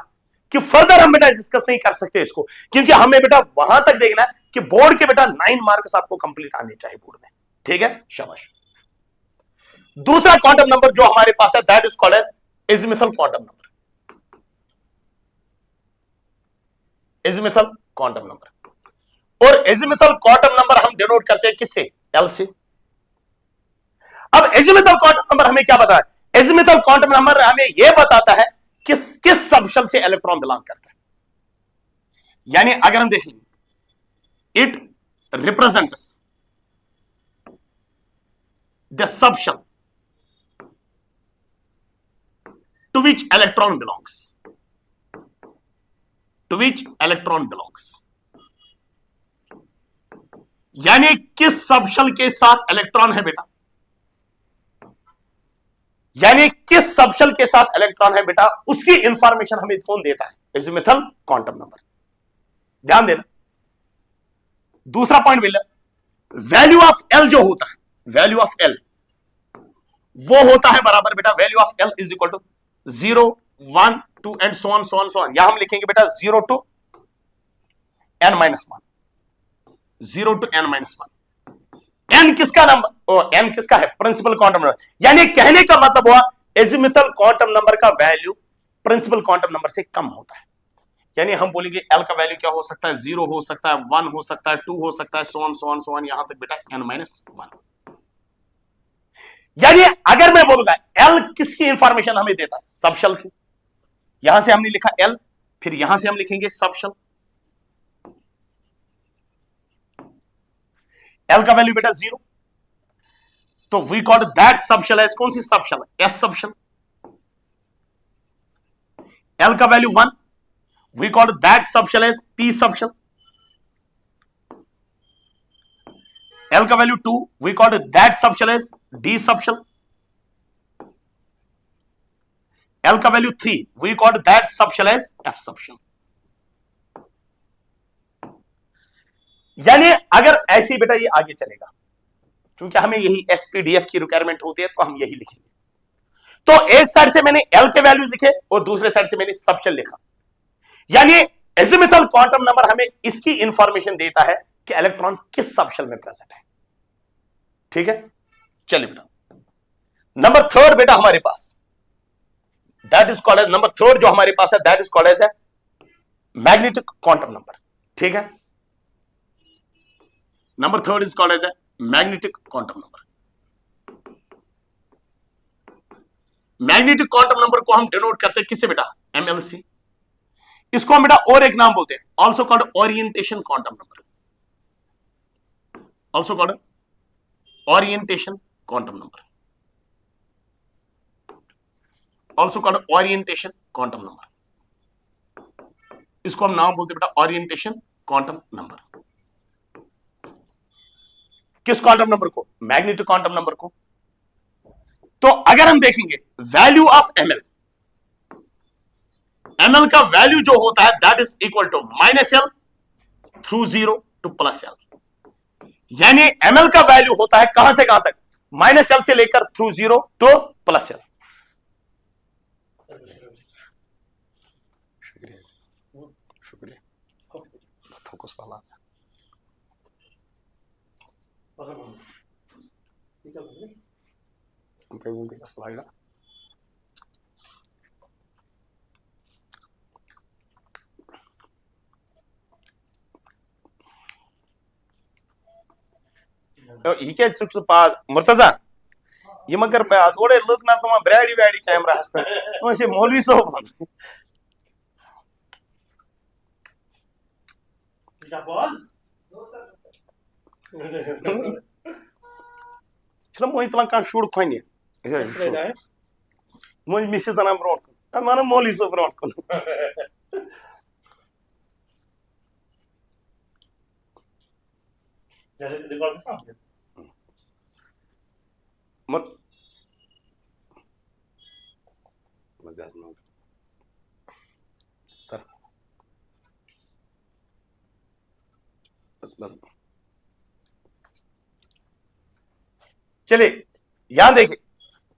कि फर्दर हम बेटा डिस्कस नहीं कर सकते इसको, क्योंकि हमें बेटा वहां तक देखना है कि बोर्ड के बेटा 9 मार्क्स आपको कंप्लीट आने चाहिए बोर्ड में। ठीक है, शाबाश। दूसरा क्वांटम नंबर जो हमारे पास है that is called as azimuthal quantum number. Azimuthal quantum number, और एजिमुथल क्वांटम नंबर हम डिनोट करते हैं किससे, एल से। अब एजिमुथल क्वांटम नंबर हमें क्या बताता है, एजिमुथल क्वांटम नंबर हमें यह बताता है किस सबशेल से इलेक्ट्रॉन बिलोंग करता है। यानी अगर हम देख लें, it represents the subshell to which electron belongs, to which electron belongs। यानी किस सबशेल के साथ इलेक्ट्रॉन है बेटा, यानी किस सबशेल के साथ इलेक्ट्रॉन है बेटा, उसकी इंफॉर्मेशन हमें कौन देता है, एजिमुथल क्वांटम नंबर। ध्यान देना। दूसरा पॉइंट मिला, वैल्यू ऑफ एल जो होता है, वैल्यू ऑफ एल वो होता है बराबर बेटा, value of L is equal to 0, 1, 2 and so on, so on, so on। यहां हम लिखेंगे बेटा 0 to n-1, 0 to n-1। n किसका नंबर, n किसका है, प्रिंसिपल क्वांटम नंबर। यानी कहने का मतलब हुआ एजिमुथल क्वांटम नंबर का वैल्यू प्रिंसिपल क्वांटम नंबर से कम होता है। यानी हम बोलेंगे l का वैल्यू क्या हो सकता है, 0 हो सकता है, 1 हो सकता है, 2 हो सकता है, so on, so on, so on, यहां तक बेटा n-1। यानी अगर मैं बोलूंगा L किसकी इंफॉर्मेशन हमें देता है, सबशेल की। यहां से हमने लिखा L, फिर यहां से हम लिखेंगे सबशेल। L का वैल्यू बेटा 0, तो we called that subshell as कौन सी सबशेल, S सबशेल। L का value 1, we called that subshell as P subshell. L का value 2, we called that subshell as D subshell. L का value 3, we called that subshell as F subshell. यानी अगर ऐसे बेटा ये आगे चलेगा, क्योंकि हमें यही SPDF की रिक्वायरमेंट होती है, तो हम यही लिखेंगे। तो एक साइड से मैंने L के वैल्यू लिखे और दूसरे साइड से मैंने सबशेल लिखा। यानी एजिमुथल क्वांटम नंबर हमें इसकी इंफॉर्मेशन देता है कि इलेक्ट्रॉन किस सबशेल में प्रेजेंट है। ठीक है, चलिए बेटा नंबर थर्ड बेटा हमारे पास that is called as, number third जो हमारे पास है दैट इज कॉल्ड एज है मैग्नेटिक क्वांटम नंबर। ठीक है, number third is called as है magnetic quantum number. Magnetic quantum number को हम डिनोट करते हैं किससे बेटा, MLC। इसको हम बेटा और एक नाम बोलते हैं, also called orientation quantum number, also called orientation quantum number, also called orientation quantum number. इसको हम नाम बोलते हैं बेटा ओरिएंटेशन क्वांटम नंबर। किस क्वांटम नंबर को, मैग्नेटिक क्वांटम नंबर को। तो अगर हम देखेंगे वैल्यू ऑफ ml, ml का वैल्यू जो होता है that is equal to -L through 0 to +L। यानी ml का वैल्यू होता है कहां से कहां तक, -L से लेकर थ्रू 0 टू +L। शुक्रिया स्लाइड hikaye muर्तजा ये मगर पे थोड़े लुक ना तुम ब्रैडी वैडी कैमरा पे वैसे मौलवी साहब चलो मोई तला का शूट खोने मोई मिसेस ना ब्रोट माने मौलवी साहब ब्रोट को मत सर बस चलिए यहां देखिए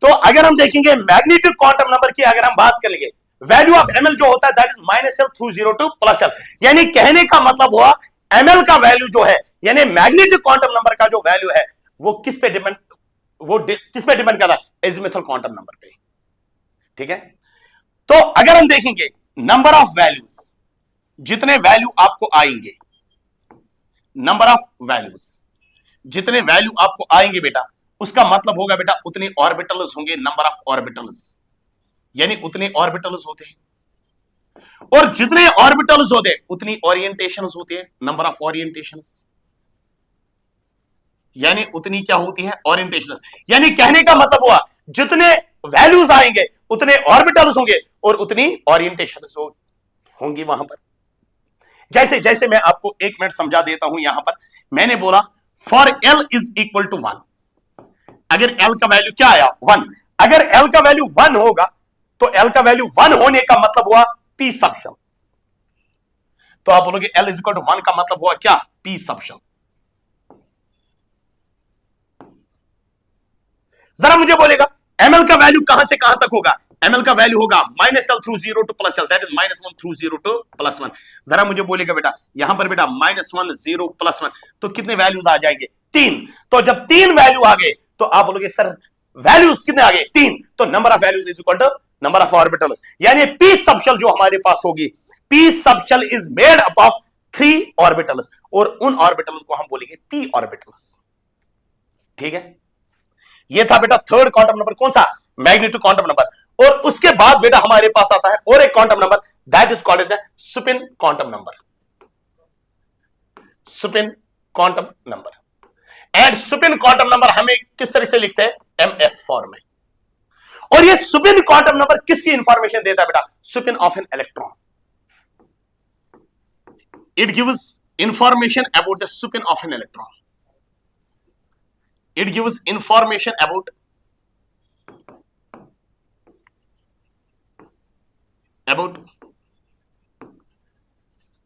तो अगर हम देखेंगे मैग्नीट्यूड क्वांटम नंबर की अगर हम बात करेंगे वैल्यू ऑफ एमएल जो होता है that is -L through 0 to +L यानी कहने का मतलब हुआ एमएल का वैल्यू जो है यानी मैग्नीट्यूड क्वांटम नंबर का जो वैल्यू है वो किस पे डिपेंड करता है एजिमुथल क्वांटम नंबर पे ठीक है तो अगर हम देखेंगे नंबर ऑफ वैल्यूज जितने वैल्यू आपको आएंगे नंबर ऑफ वैल्यूज जितने वैल्यू आपको आएंगे बेटा उसका मतलब होगा बेटा उतने ऑर्बिटल्स होंगे नंबर ऑफ ऑर्बिटल्स यानी उतने ऑर्बिटल्स होते हैं और जितने ऑर्बिटल्स होते हैं उतनी ओरिएंटेशंस होती है नंबर ऑफ ओरिएंटेशंस यानी उतनी क्या होती है ओरिएंटेशंस यानी कहने का मतलब हुआ जितने वैल्यूज आएंगे उतने ऑर्बिटल्स होंगे और उतनी ओरिएंटेशंस होंगी वहां पर जैसे जैसे मैं आपको 1 मिनट समझा देता हूं यहां पर मैंने बोला for L is equal to 1 अगर L का वैल्यू क्या आया 1 अगर L का वैल्यू 1 होगा तो L का वैल्यू 1 होने का मतलब हुआ P सबशल तो आप बोलोगे L इज इक्वल टू 1 का मतलब हुआ क्या P सबशल जरा मुझे बोलेगा ML का वैल्यू कहां से कहां तक होगा ML का वैल्यू होगा -L through 0 to +L that is -1 through 0 to +1 जरा मुझे बोलेगा बेटा यहां पर बेटा -1 0 +1 तो कितने वैल्यूज आ जाएंगे 3 तो जब 3 वैल्यू आ गए तो आप बोलोगे सर वैल्यूज कितने आ गए 3 तो number of values is equal to number of orbitals यानी P सबशल जो हमारे पास होगी P subshell is made up of 3 orbitals और उन ऑर्बिटल्स को हम बोलेंगे P ऑर्बिटल्स ठीक है ये था बेटा थर्ड क्वांटम नंबर कौन सा मैग्नीट्यूड क्वांटम नंबर और उसके बाद बेटा हमारे पास आता है और एक quantum number that is called as the spin quantum number spin quantum number and spin quantum number हमें किस तरह से लिखते हैं MS फॉर्म में और ये स्पिन क्वांटम नंबर किसकी इंफॉर्मेशन देता है बेटा spin off an electron it gives information about the spin off an electron it gives information about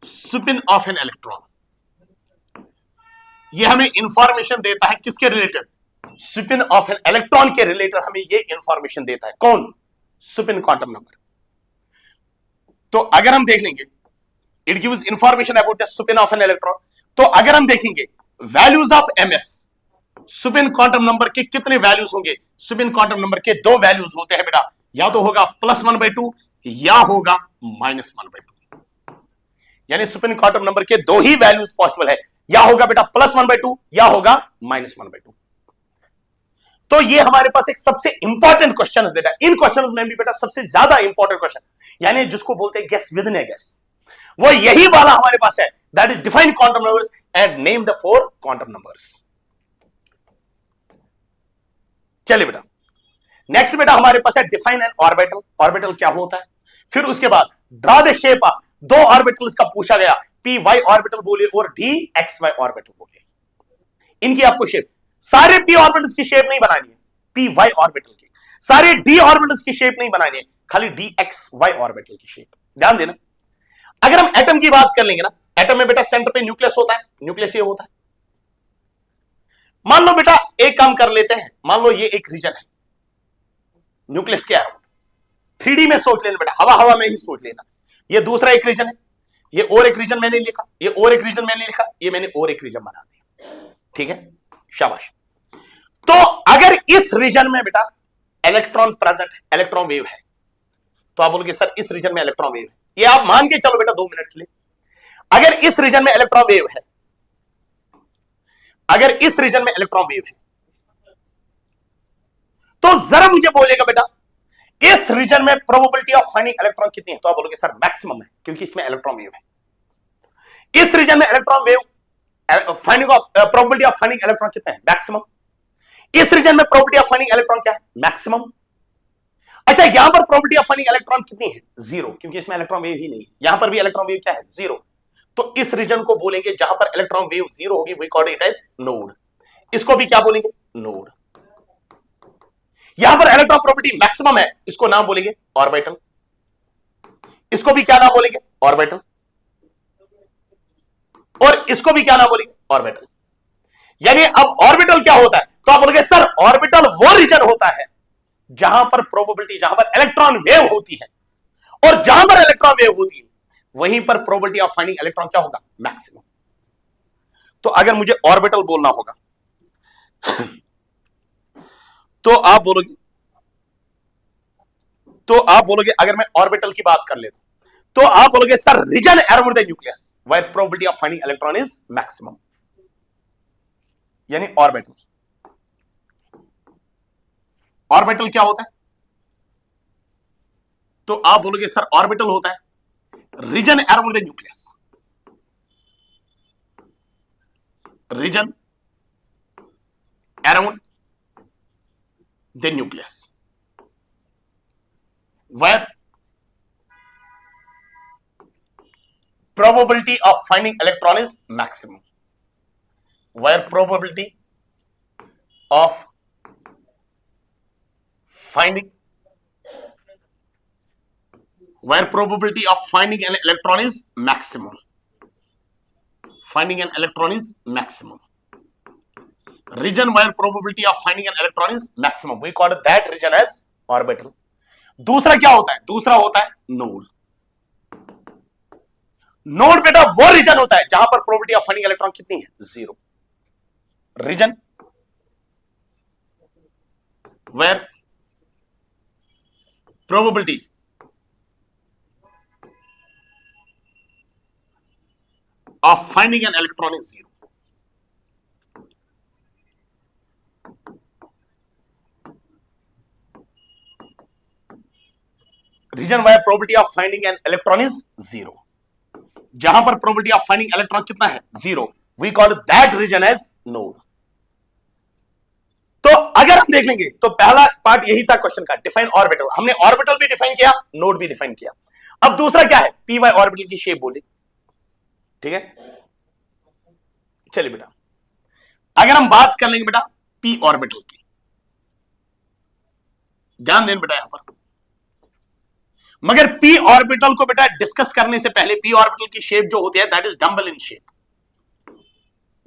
spin of an electron ये हमें इंफॉर्मेशन देता है किसके related spin off an electron के रिलेटेड हमें ये इंफॉर्मेशन देता है कौन स्पिन क्वांटम नंबर तो अगर हम देख लेंगे it gives information about the spin off an electron तो अगर हम देखेंगे values of MS spin quantum number के कितने वैल्यूज होंगे स्पिन क्वांटम नंबर के 2 वैल्यूज होते हैं बेटा या तो होगा +1/2 या होगा -1/2 यानी स्पिन क्वांटम नंबर के 2 ही वैल्यूज पॉसिबल है या होगा बेटा +1/2 या होगा -1/2 तो ये हमारे पास एक सबसे इंपॉर्टेंट क्वेश्चन है बेटा इन क्वेश्चंस में भी बेटा सबसे ज्यादा इंपॉर्टेंट क्वेश्चन यानी जिसको बोलते हैं guess with in a guess वो यही वाला हमारे पास है that is define quantum numbers and name the 4 quantum numbers चलिए बेटा नेक्स्ट बेटा हमारे पास है डिफाइन एन ऑर्बिटल ऑर्बिटल क्या होता है फिर उसके बाद draw the shape of 2 orbitals का पूछा गया py ऑर्बिटल बोले और dxy ऑर्बिटल बोले इनकी आपको शेप सारे p ऑर्बिटल्स की शेप नहीं बनानी है py ऑर्बिटल की सारे d ऑर्बिटल्स की शेप नहीं बनानी है खाली dxy ऑर्बिटल की शेप ध्यान देना अगर हम एटम की बात कर लेंगे ना एटम में बेटा सेंटर पे न्यूक्लियस होता है न्यूक्लियस ये होता है मान लो बेटा एक काम कर लेते हैं मान लो ये एक रीजन है न्यूक्लियस क्या है 3D में सोच लेना बेटा हवा हवा में ही सोच लेना ये दूसरा एक रीजन है ये और एक रीजन मैंने लिखा ये और एक रीजन मैंने लिखा ये मैंने और एक रीजन बना दिया ठीक है शाबाश तो अगर इस रीजन में बेटा इलेक्ट्रॉन प्रेजेंट इलेक्ट्रॉन वेव है तो आप बोलोगे सर इस रीजन में इलेक्ट्रॉन वेव है ये आप मान के चलो बेटा 2 मिनट के लिए अगर इस रीजन में इलेक्ट्रॉन वेव है अगर इस रीजन में इलेक्ट्रॉन वेव है तो जरा मुझे बोलेगा बेटा इस रीजन में प्रोबेबिलिटी ऑफ फाइंडिंग इलेक्ट्रॉन कितनी है? तो आप बोलोगे सर मैक्सिमम है, क्योंकि इसमें इलेक्ट्रॉन वेव है। इस रीजन में electron wave finding of probability of finding electron कितना है? मैक्सिमम। इस रीजन में प्रोबेबिलिटी ऑफ फाइंडिंग इलेक्ट्रॉन क्या है? मैक्सिमम। अच्छा, यहां पर प्रोबेबिलिटी ऑफ फाइंडिंग इलेक्ट्रॉन कितनी है? जीरो, क्योंकि इसमें इलेक्ट्रॉन वेव ही नहीं है। यहां पर भी इलेक्ट्रॉन वेव क्या है? जीरो। तो इस रीजन को बोलेंगे जहां पर इलेक्ट्रॉन वेव जीरो होगी, we call it as node. इसको भी क्या बोलेंगे? नोड। यहां पर इलेक्ट्रॉन प्रोबेबिलिटी मैक्सिमम है, इसको नाम बोलेंगे ऑर्बिटल। इसको भी क्या नाम बोलेंगे? ऑर्बिटल। और इसको भी क्या नाम बोलेंगे? ऑर्बिटल। यानी अब ऑर्बिटल क्या होता है? तो आप बोलोगे सर ऑर्बिटल वो रीजन होता है जहां पर प्रोबेबिलिटी, जहां पर इलेक्ट्रॉन वेव होती है, और जहां पर इलेक्ट्रॉन वेव होती है वहीं पर प्रोबेबिलिटी ऑफ फाइंडिंग इलेक्ट्रॉन क्या होगा? मैक्सिमम। तो अगर मुझे ऑर्बिटल बोलना होगा तो आप बोलोगे अगर मैं ऑर्बिटल की बात कर लेता तो आप बोलोगे sir region around the nucleus where probability of finding electron is maximum, यानी ऑर्बिटल। ऑर्बिटल क्या होता है? तो आप बोलोगे सर ऑर्बिटल होता है reason around the nucleus, reason around the nucleus where probability of finding electron is maximum, where probability of finding an electron is maximum, finding an electron is maximum, region where probability of finding an electron is maximum, we call that region as orbital. दूसरा क्या होता है? दूसरा होता है node. Node बेटा वो reason होता है जहां पर प्रोबेबिलिटी ऑफ फाइंडिंग इलेक्ट्रॉन कितनी है? Zero. Region where probability of finding an electron is zero. Region where probability of finding an electron is zero, जहां पर प्रोबेबिलिटी ऑफ फाइंडिंग इलेक्ट्रॉन कितना है? Zero, we call that region as node. तो अगर हम देख लेंगे तो पहला पार्ट यही था क्वेश्चन का, डिफाइन ऑर्बिटल। हमने ऑर्बिटल भी डिफाइन किया, नोड भी डिफाइन किया। अब दूसरा क्या है? पी वाई ऑर्बिटल की शेप बोले, ठीक है। चलिए बेटा, अगर हम बात कर लेंगे बेटा पी ऑर्बिटल की, ध्यान दें बेटा यहां पर, मगर पी ऑर्बिटल को बेटा डिस्कस करने से पहले पी ऑर्बिटल की शेप जो होती है that is dumbbell in shape,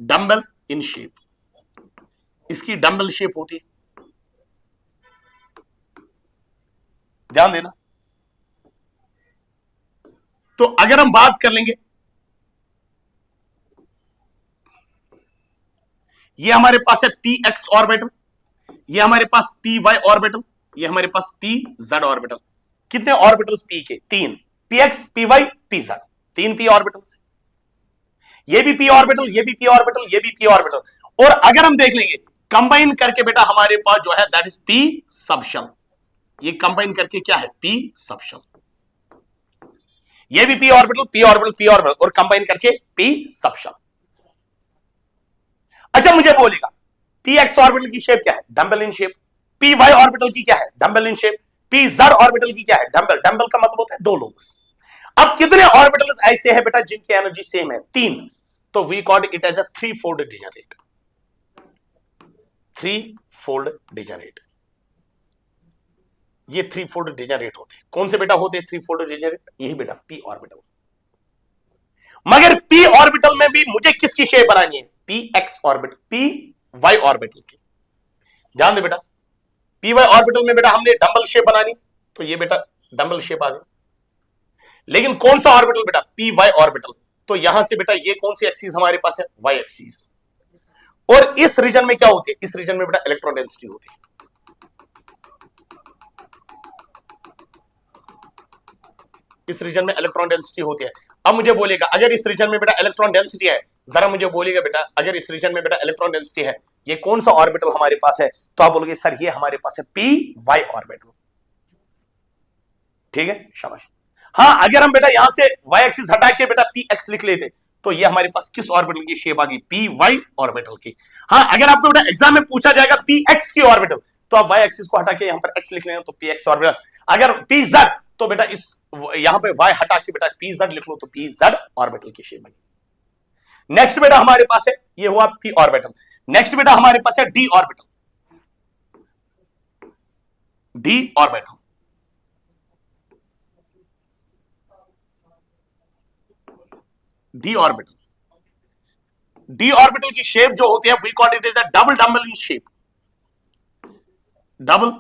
dumbbell in shape, इसकी डम्बल शेप होती है, ध्यान देना। तो अगर हम बात कर लेंगे, ये हमारे पास है पी एक्स ऑर्बिटल, ये हमारे पास पी वाई ऑर्बिटल, ये हमारे पास पी जेड ऑर्बिटल। कितने ऑर्बिटल्स पी के? तीन, P X, P Y, P Z, तीन पी ऑर्बिटल्स। ये भी पी ऑर्बिटल, ये भी पी ऑर्बिटल, ये भी पी ऑर्बिटल। और अगर हम देख लेंगे कंबाइन करके बेटा हमारे पास जो है दैट इज पी सबशेल, ये कंबाइन करके क्या है? P subshell. ये भी P orbital, P orbital, P orbital, और कंबाइन करके पी सबशेल। अच्छा, मुझे बोलेगा पी एक्स ऑर्बिटल की शेप क्या है? Dumbbell in shape. P Y orbital की क्या है? Dumbbell in shape. P Z orbital की क्या है? डम्बल। डम्बल का मतलब होता है दो लोब्स। अब कितने ऑर्बिटल्स ऐसे हैं बेटा जिनकी एनर्जी सेम है? तीन। तो we called it as a three fold degenerate, three fold degenerate. ये थ्री फोल्ड डिजेनरेट होते हैं। कौन से बेटा होते हैं थ्री फोल्ड डिजेनरेट? यही बेटा पी ऑर्बिटल। मगर पी ऑर्बिटल में भी मुझे किसकी शेप बनानी है? P X orbital, P Y orbital की। ध्यान दे बेटा, पी वाई ऑर्बिटल में बेटा हमने डम्बल शेप बनानी, तो ये बेटा डम्बल शेप आ गई। लेकिन कौन सा ऑर्बिटल बेटा? P Y orbital. तो यहां से बेटा ये कौन सी एक्सिस हमारे पास है? Y axis. और इस रीजन में क्या होती है? इस रीजन में बेटा इलेक्ट्रॉन डेंसिटी होती है। इस रीजन में इलेक्ट्रॉन डेंसिटी होती है। अब मुझे बोलेगा अगर इस रीजन में बेटा इलेक्ट्रॉन डेंसिटी है, जरा मुझे बोलेगा बेटा अगर इस रीजन में बेटा इलेक्ट्रॉन डेंसिटी है, ये कौन सा ऑर्बिटल हमारे पास है? तो आप बोलोगे सर ये हमारे पास है पी वाई ऑर्बिटल। ठीक है, शाबाश। हाँ, अगर हम बेटा यहां से वाई एक्सिस हटा के बेटा पी एक्स लिख लेते तो ये हमारे पास किस ऑर्बिटल की शेप आ गई? पी वाई ऑर्बिटल की। हाँ, अगर आपको बेटा एग्जाम में पूछा जाएगा पी एक्स की ऑर्बिटल, तो आप वाई एक्सिस को हटा के यहां पर एक्स लिख लेना, तो पी एक्स ऑर्बिटल। अगर पी जेड, तो बेटा इस यहां पे वाई हटा के बेटा पी जेड लिख लो, तो पी जेड ऑर्बिटल की शेप बनी। नेक्स्ट बेटा हमारे पास है, ये हुआ पी ऑर्बिटल। नेक्स्ट बेटा हमारे पास है D orbital. D orbital, D orbital, D orbital की शेप जो होती है we call it is a double dumbbell in shape. Double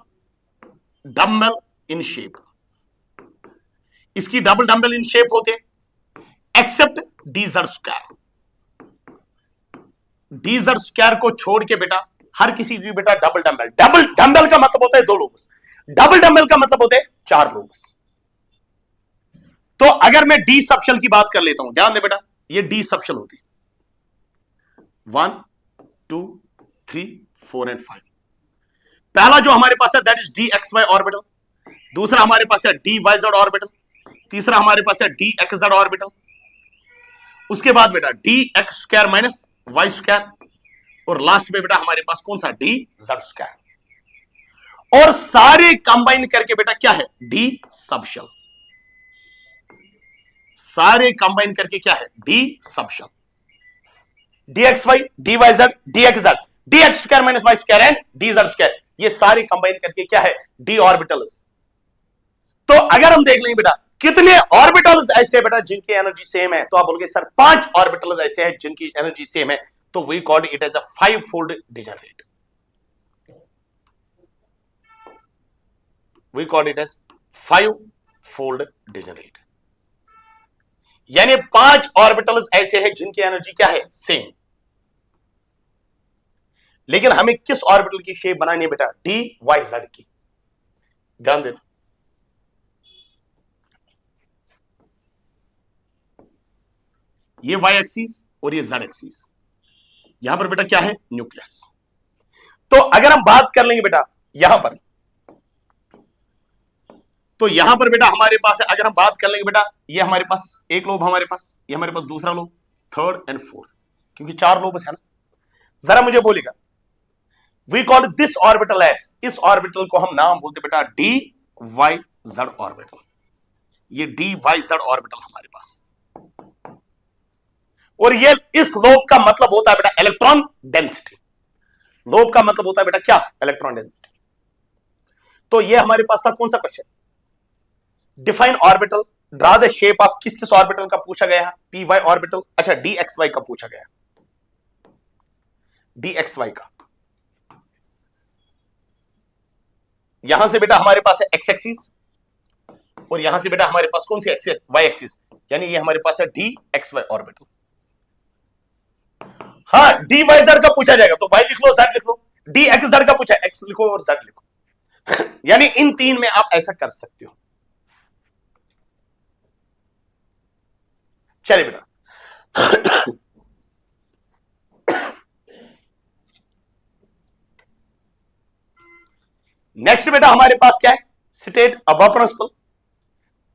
dumbbell in shape, इसकी डबल डम्बल इन शेप होते हैं except D Z square. D Z square को छोड़ के बेटा हर किसी की बेटा डबल डम्बल। डबल डम्बल का मतलब होता है 2 लोब्स, डबल डम्बल का मतलब होते हैं 4 लोब्स। तो अगर मैं डी सबशेल की बात कर लेता हूं, ध्यान दे बेटा, ये डी सबशेल होती है 1 2 3 4 एंड 5। पहला जो हमारे पास है that is D X Y orbital, दूसरा हमारे पास है डी वाई जेड ऑर्बिटल, तीसरा हमारे पास है डी एक्स जेड ऑर्बिटल, उसके बाद बेटा D X square minus Y square, और लास्ट में बेटा हमारे पास कौन सा? D Z square. और सारे कंबाइन करके बेटा क्या है? D subshell. सारे कंबाइन करके क्या है? D subshell. D X Y, D Y Z, D X Z, D X square minus Y square and D Z square, ये सारे कंबाइन करके क्या है? D orbitals. तो अगर हम देख लेंगे बेटा कितने ऑर्बिटल्स ऐसे बेटा जिनकी एनर्जी सेम है, तो आप बोलोगे सर 5 ऑर्बिटल्स ऐसे हैं जिनकी एनर्जी सेम है, तो we called it as a 5-fold degenerate. We called it as 5-fold degenerate, यानी 5 ऑर्बिटल्स ऐसे हैं जिनकी एनर्जी क्या है? सेम। लेकिन हमें किस ऑर्बिटल की शेप बनानी है बेटा? डी वाई जेड की। ध्यान देना, ये वाई एक्सिस और ये जेड एक्सिस, यहां पर बेटा क्या है? न्यूक्लियस। तो अगर हम बात कर लेंगे बेटा यहां पर, तो यहां पर बेटा हमारे पास है, अगर हम बात कर लेंगे बेटा, ये हमारे पास एक लोब, हमारे पास ये हमारे पास दूसरा लोब, थर्ड एंड फोर्थ, क्योंकि 4 लोब है ना। जरा मुझे बोलेगा, we call this orbital as, इस ऑर्बिटल को हम नाम बोलते बेटा डी वाई जेड ऑर्बिटल। ये डी वाई जेड ऑर्बिटल हमारे पास है, और ये इस लोब का मतलब होता है बेटा इलेक्ट्रॉन डेंसिटी। लोब का मतलब होता है बेटा क्या? Electron density. तो ये हमारे पास था कौन सा question? Define orbital, draw the shape of किस किस ऑर्बिटल का पूछा गया? P Y orbital. अच्छा, डी एक्स वाई का पूछा गया, डी एक्स वाई का। यहां से बेटा हमारे पास है एक्स एक्सिस, और यहां से बेटा हमारे पास कौन सी एक्सिस? वाई एक्सिस, यानी ये हमारे पास है डी एक्स वाई ऑर्बिटल। हाँ, डी वाई जेड का पूछा जाएगा तो वाई लिख लो, जेड लिख लो। डी एक्स जेड का पूछा, एक्स लिखो और जेड लिखो। यानी इन 3 में आप ऐसा कर सकते हो। चलिए बेटा, नेक्स्ट बेटा हमारे पास क्या है? State Aufbau principle,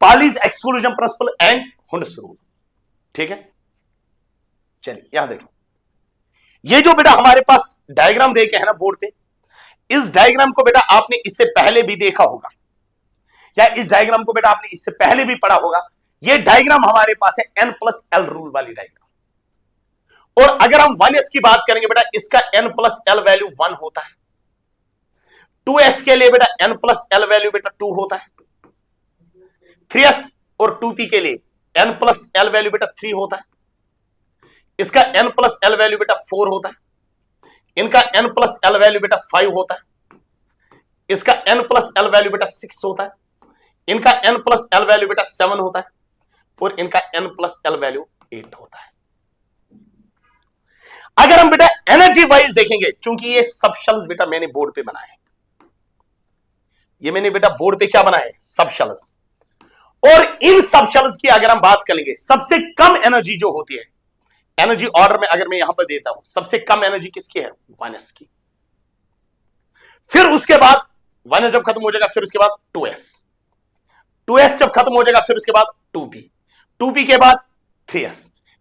Pauli's exclusion principle and Hund's rule. ठीक है, चलिए यहां देखो, ये जो बेटा हमारे पास डायग्राम देखे है ना बोर्ड पे, इस डायग्राम को बेटा आपने इससे पहले भी देखा होगा, या इस डायग्राम को बेटा आपने इससे पहले भी पढ़ा होगा। ये डायग्राम हमारे पास है N+L रूल वाली डायग्राम। और अगर हम 1s की बात करेंगे बेटा, इसका N+L वैल्यू 1 होता है। 2s के लिए बेटा N+L वैल्यू बेटा 2 होता है। 3s और 2p के लिए N+L वैल्यू बेटा 3 होता है। इसका N+L वैल्यू बेटा 4 होता है। इनका N+L वैल्यू बेटा 5 होता है। इसका N+L वैल्यू बेटा 6 होता है। इनका N+L वैल्यू बेटा 7 होता है, और इनका N+L वैल्यू 8 होता है। अगर हम बेटा एनर्जी वाइज देखेंगे, चूंकि ये सब शेल्स बेटा मैंने बोर्ड पे बनाए हैं, ये मैंने बेटा बोर्ड पे क्या बनाए? सब शेल्स। और इन सब शेल्स की अगर हम बात करेंगे, सबसे कम एनर्जी जो होती है एनर्जी ऑर्डर में अगर मैं यहां पर देता हूं, सबसे कम एनर्जी किसकी है? 1s की। फिर उसके बाद 1s जब खत्म हो जाएगा, फिर उसके बाद 2s, 2s जब खत्म हो जाएगा, फिर उसके बाद 2p, 2p के बाद 3s,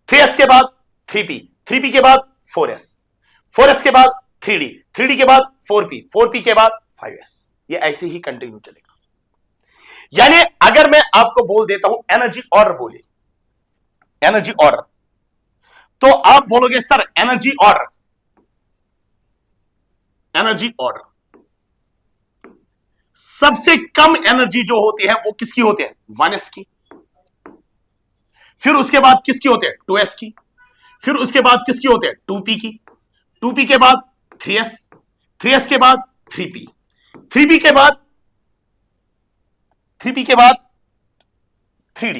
3s के बाद 3p, 3p के बाद 4s, 4s के बाद 3d, 3d के बाद 4p, 4p के बाद 5s। ये ऐसे ही कंटिन्यू चलेगा। यानी अगर मैं आपको बोल देता हूं एनर्जी ऑर्डर, बोलिए एनर्जी ऑर्डर, तो आप बोलोगे sir energy order, energy order सबसे कम एनर्जी जो होती है वो किसकी होती है? 1s की। फिर उसके बाद किसकी होती है? 2s की। फिर उसके बाद किसकी होती है? 2p की। 2p के बाद 3s, 3s के बाद 3p, 3p के बाद 3p के बाद 3d,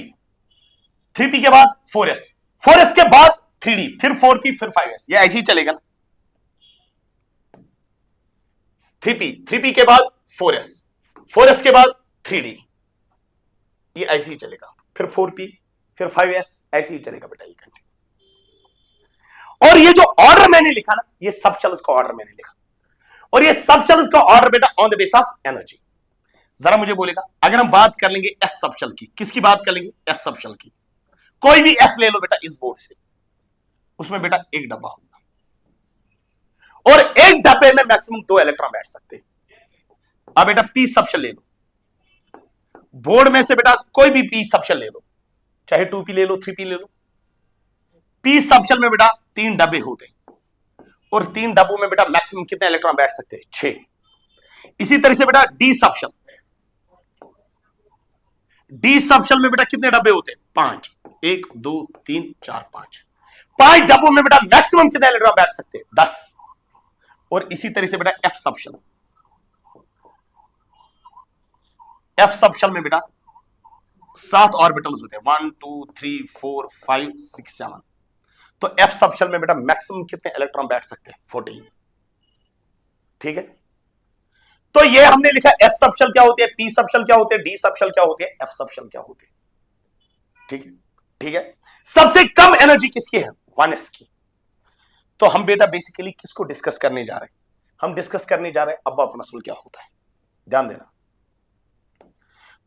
3p के बाद 4s, 4s के बाद 3d, फिर 4p, फिर 5s। ये ऐसे ही चलेगा ना। 3p, 3p के बाद 4s, 4s के बाद 3d, ये ऐसे ही चलेगा। फिर 4p, फिर 5s, ऐसे ही चलेगा बेटा ये कंटिन्यू। और ये जो ऑर्डर मैंने लिखा ना, ये सब चल्स का ऑर्डर मैंने लिखा, और ये सब चल्स का ऑर्डर बेटा on the base of energy. जरा मुझे बोलेगा, अगर हम बात कर लेंगे एस सब चल की, किसकी बात कर लेंगे? एस सब चल की। कोई भी एस ले लो बेटा इस बोर्ड से, उसमें बेटा एक डब्बा होगा, और एक डब्बे में मैक्सिमम 2 इलेक्ट्रॉन बैठ सकते हैं। अब बेटा पी सबशेल ले लो, बोर्ड में से बेटा कोई भी पी सबशेल ले लो, चाहे 2p ले लो, 3p ले लो। पी सबशेल में बेटा 3 डब्बे होते हैं, और 3 डब्बों में बेटा मैक्सिमम कितने इलेक्ट्रॉन बैठ सकते हैं? 6। इसी तरह से बेटा डी सबशेल, डी सबशेल में बेटा कितने डब्बे होते हैं? 5। 1 2 3 4 5। 5 डब्बों में बेटा मैक्सिमम कितने इलेक्ट्रॉन बैठ सकते हैं? 10। और इसी तरह से बेटा एफ सबशेल, एफ सबशेल में बेटा 7 ऑर्बिटल्स होते हैं, 1 2 3 4 5 6 7। तो एफ सबशेल में बेटा मैक्सिमम कितने इलेक्ट्रॉन बैठ सकते हैं? 14। ठीक है, तो ये हमने लिखा एस सबशेल क्या होते हैं, पी सबशेल क्या होते हैं, डी सबशेल क्या होते हैं, एफ सबशेल क्या होते हैं। ठीक है, ठीक है। सबसे कम एनर्जी किसकी है? 1s की। तो हम बेटा बेसिकली किसको डिस्कस करने जा रहे हैं? हम डिस्कस करने जा रहे हैं अब्बा प्रिंसिपल क्या होता है। ध्यान देना।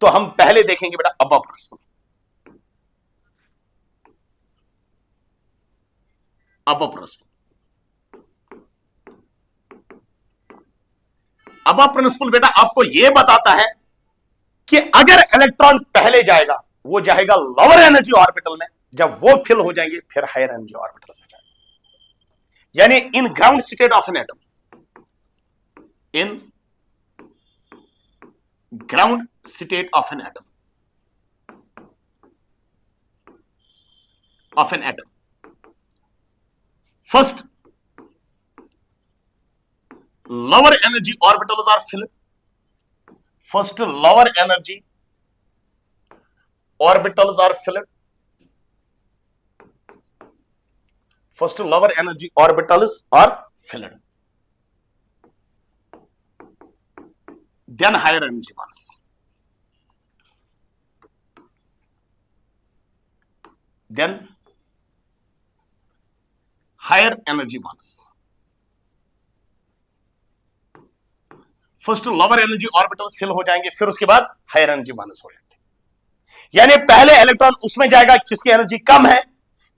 तो हम पहले देखेंगे बेटा अब्बा प्रिंसिपल। अब्बा प्रिंसिपल, अब्बा प्रिंसिपल बेटा आपको यह बताता है कि अगर इलेक्ट्रॉन पहले जाएगा, वो जाएगा लोअर एनर्जी ऑर्बिटल में, जब वो फिल हो जाएंगे फिर हायर एनर्जी ऑर्बिटल में जाएंगे। यानी in ground state of an atom, in ground state of an atom, first lower energy orbitals are filled, first lower energy orbitals are filled, first lower energy orbitals are filled, then higher energy ones, then higher energy ones, first lower energy orbitals fill हो जाएंगे, फिर उसके बाद higher energy once हो जाएंगे। यानी पहले electron उसमें जाएगा जिसकी एनर्जी कम है,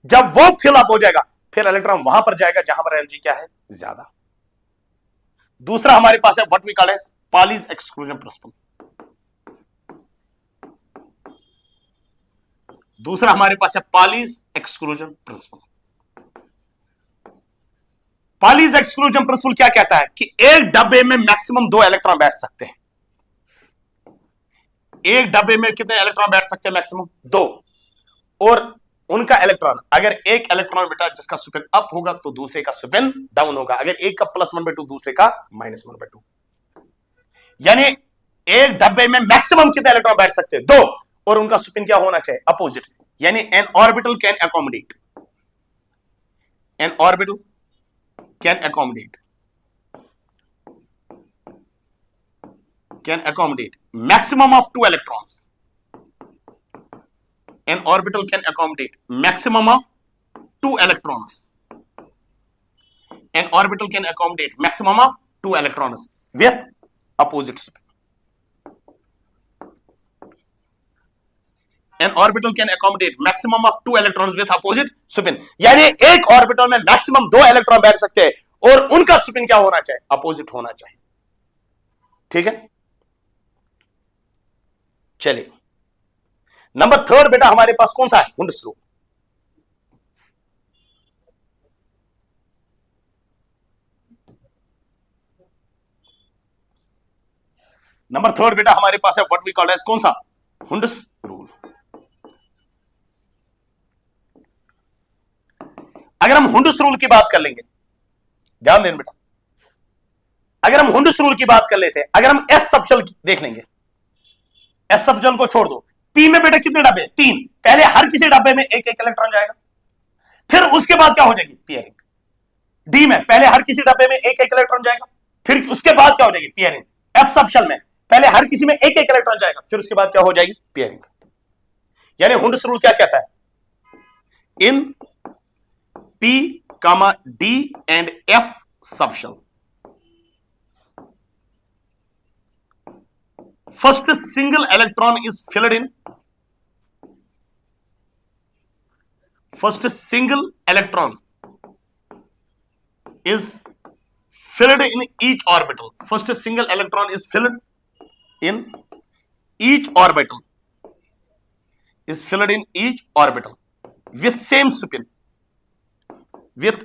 जब वो फिल अप हो जाएगा फिर इलेक्ट्रॉन वहां पर जाएगा जहां पर एनर्जी क्या है? ज्यादा। दूसरा हमारे पास है what we call as Pauli's exclusion principle. दूसरा हमारे पास है Pauli's exclusion principle. Pauli's exclusion principle क्या कहता है कि एक डब्बे में मैक्सिमम 2 इलेक्ट्रॉन बैठ सकते हैं। एक डब्बे में कितने इलेक्ट्रॉन बैठ सकते हैं? मैक्सिमम 2। और उनका इलेक्ट्रॉन, अगर एक इलेक्ट्रॉन बेटा जिसका स्पिन अप होगा तो दूसरे का स्पिन डाउन होगा, अगर एक का +1/2 दूसरे का -1/2। यानी एक डब्बे में मैक्सिमम कितने इलेक्ट्रॉन बैठ सकते हैं? 2। और उनका स्पिन क्या होना चाहिए? अपोजिट। यानी N orbital can accommodate, N orbital can accommodate maximum of 2 electrons. An orbital can accommodate maximum of 2 electrons. An orbital can accommodate maximum of 2 electrons with opposite spin. An orbital can accommodate maximum of 2 electrons with opposite spin. यानी एक orbital में maximum 2 electron बैठ सकते हैं और उनका spin क्या होना चाहिए? अपोजिट होना चाहिए। ठीक है, चलिए नंबर थर्ड बेटा हमारे पास कौन सा है? Hund's rule. नंबर थर्ड बेटा हमारे पास है व्हाट वी कॉल एज कौन सा? Hund's rule. अगर हम हुंड्स रूल की बात कर लेंगे, ध्यान देना बेटा, अगर हम हुंड्स रूल की बात कर लेते हैं, अगर हम एस सबशेल देख लेंगे, एस सबशेल को छोड़ दो, पी में बेटा कितने डब्बे? 3। पहले हर किसी डब्बे में एक एक इलेक्ट्रॉन जाएगा, फिर उसके बाद क्या हो जाएगी? पेयरिंग। डी में पहले हर किसी डब्बे में एक एक इलेक्ट्रॉन जाएगा, फिर उसके बाद क्या हो जाएगी? पेयरिंग। एफ सबशेल में पहले हर किसी में एक एक इलेक्ट्रॉन जाएगा, फिर उसके बाद क्या हो जाएगी? पेयरिंग। यानी हुंड्स रूल क्या कहता है? इन P, D and F subshell, first single electron is filled in. First single electron is filled in each orbital. First single electron is filled in each orbital. Is filled in each orbital with same spin. With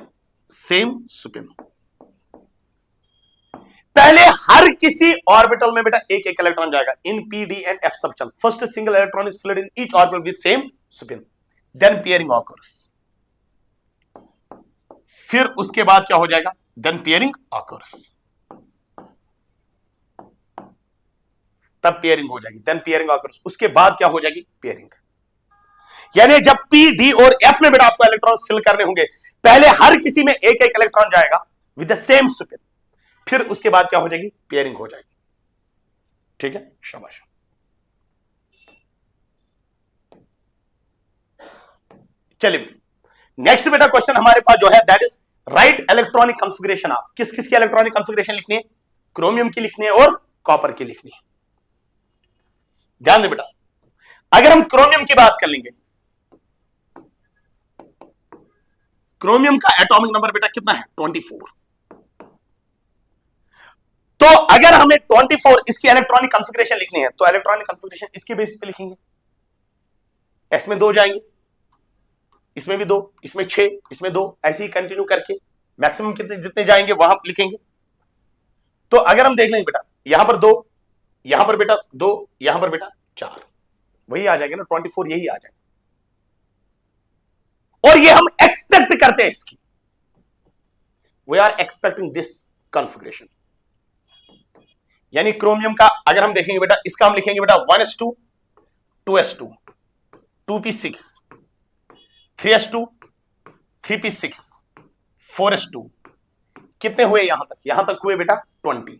same spin. पहले हर किसी orbital में बेटा एक एक electron जाएगा in p d and f subshell. First single electron is filled in each orbital with same spin, then pairing occurs. फिर उसके बाद क्या हो जाएगा? देन पेयरिंग ऑकर्स, तब पेयरिंग हो जाएगी, देन पेयरिंग ऑकर्स। उसके बाद क्या हो जाएगी? पेयरिंग। यानी जब पी डी और एफ में बेटा आपको इलेक्ट्रॉन फिल करने होंगे, पहले हर किसी में एक एक इलेक्ट्रॉन जाएगा विद द सेम स्पिन, फिर उसके बाद क्या हो जाएगी? पेयरिंग हो जाएगी। ठीक है, शाबाश। चलिए नेक्स्ट बेटा क्वेश्चन हमारे पास जो है that is right electronic configuration of. किस किस की इलेक्ट्रॉनिक कॉन्फ़िगरेशन लिखनी है? क्रोमियम की लिखनी है और कॉपर की लिखनी है। ध्यान दे बेटा, अगर हम क्रोमियम की बात कर लेंगे, क्रोमियम का एटॉमिक नंबर बेटा कितना है? 24। तो अगर हमें 24 इसकी इलेक्ट्रॉनिक कॉन्फ़िगरेशन लिखनी है तो इलेक्ट्रॉनिक कॉन्फ़िगरेशन इसके बेसिस पे लिखेंगे। एस में 2 जाएंगे, इसमें भी 2, इसमें 6, इसमें 2, ऐसे ही कंटिन्यू करके मैक्सिमम कितने जितने जाएंगे वहां लिखेंगे। तो अगर हम देख लेंगे बेटा, यहां पर 2, यहां पर बेटा 2, यहां पर बेटा 4, वही आ जाएगा ना 24, यही आ जाएगा। और ये हम एक्सपेक्ट करते हैं इसकी, we are expecting this configuration. यानी क्रोमियम का अगर हम देखेंगे बेटा, इसका हम लिखेंगे बेटा 1s2, 2s2, 2p6, 3s2, 3p6, 4s2। कितने हुए यहां तक? यहां तक हुए बेटा 20।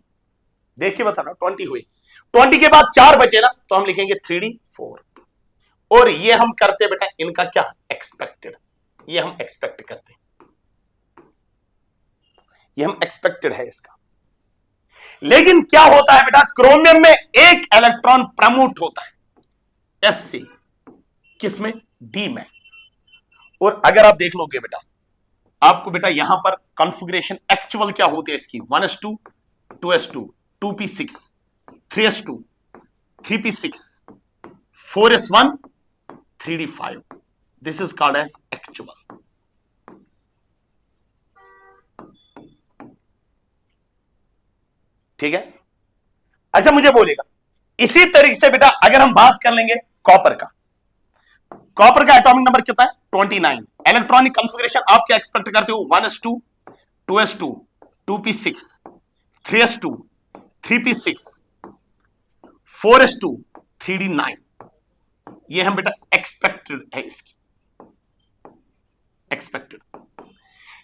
देख के बताना 20 हुए। 20 के बाद 4 बचे ना, तो हम लिखेंगे 3d4। और ये हम करते बेटा इनका क्या? एक्सपेक्टेड। ये हम एक्सपेक्ट करते हैं, ये हम एक्सपेक्टेड है इसका। लेकिन क्या होता है बेटा, क्रोमियम में एक इलेक्ट्रॉन प्रमोट होता है एस से, किसमें? डी में। और अगर आप देख लोगे बेटा, आपको बेटा यहां पर कॉन्फ़िगरेशन एक्चुअल क्या होती है इसकी? 1s2, 2s2, 2p6, 3s2, 3p6, 4s1, 3d5. This is called as actual. ठीक है, अच्छा मुझे बोलेगा इसी तरीके से बेटा अगर हम बात कर लेंगे कॉपर का, कॉपर का एटॉमिक नंबर कितना है? 29। इलेक्ट्रॉनिक कॉन्फ़िगरेशन आप क्या एक्सपेक्ट करते हो? 1s2, 2s2, 2p6, 3s2, 3p6, 4s2, 3d9। ये हम बेटा एक्सपेक्टेड है इसकी, एक्सपेक्टेड।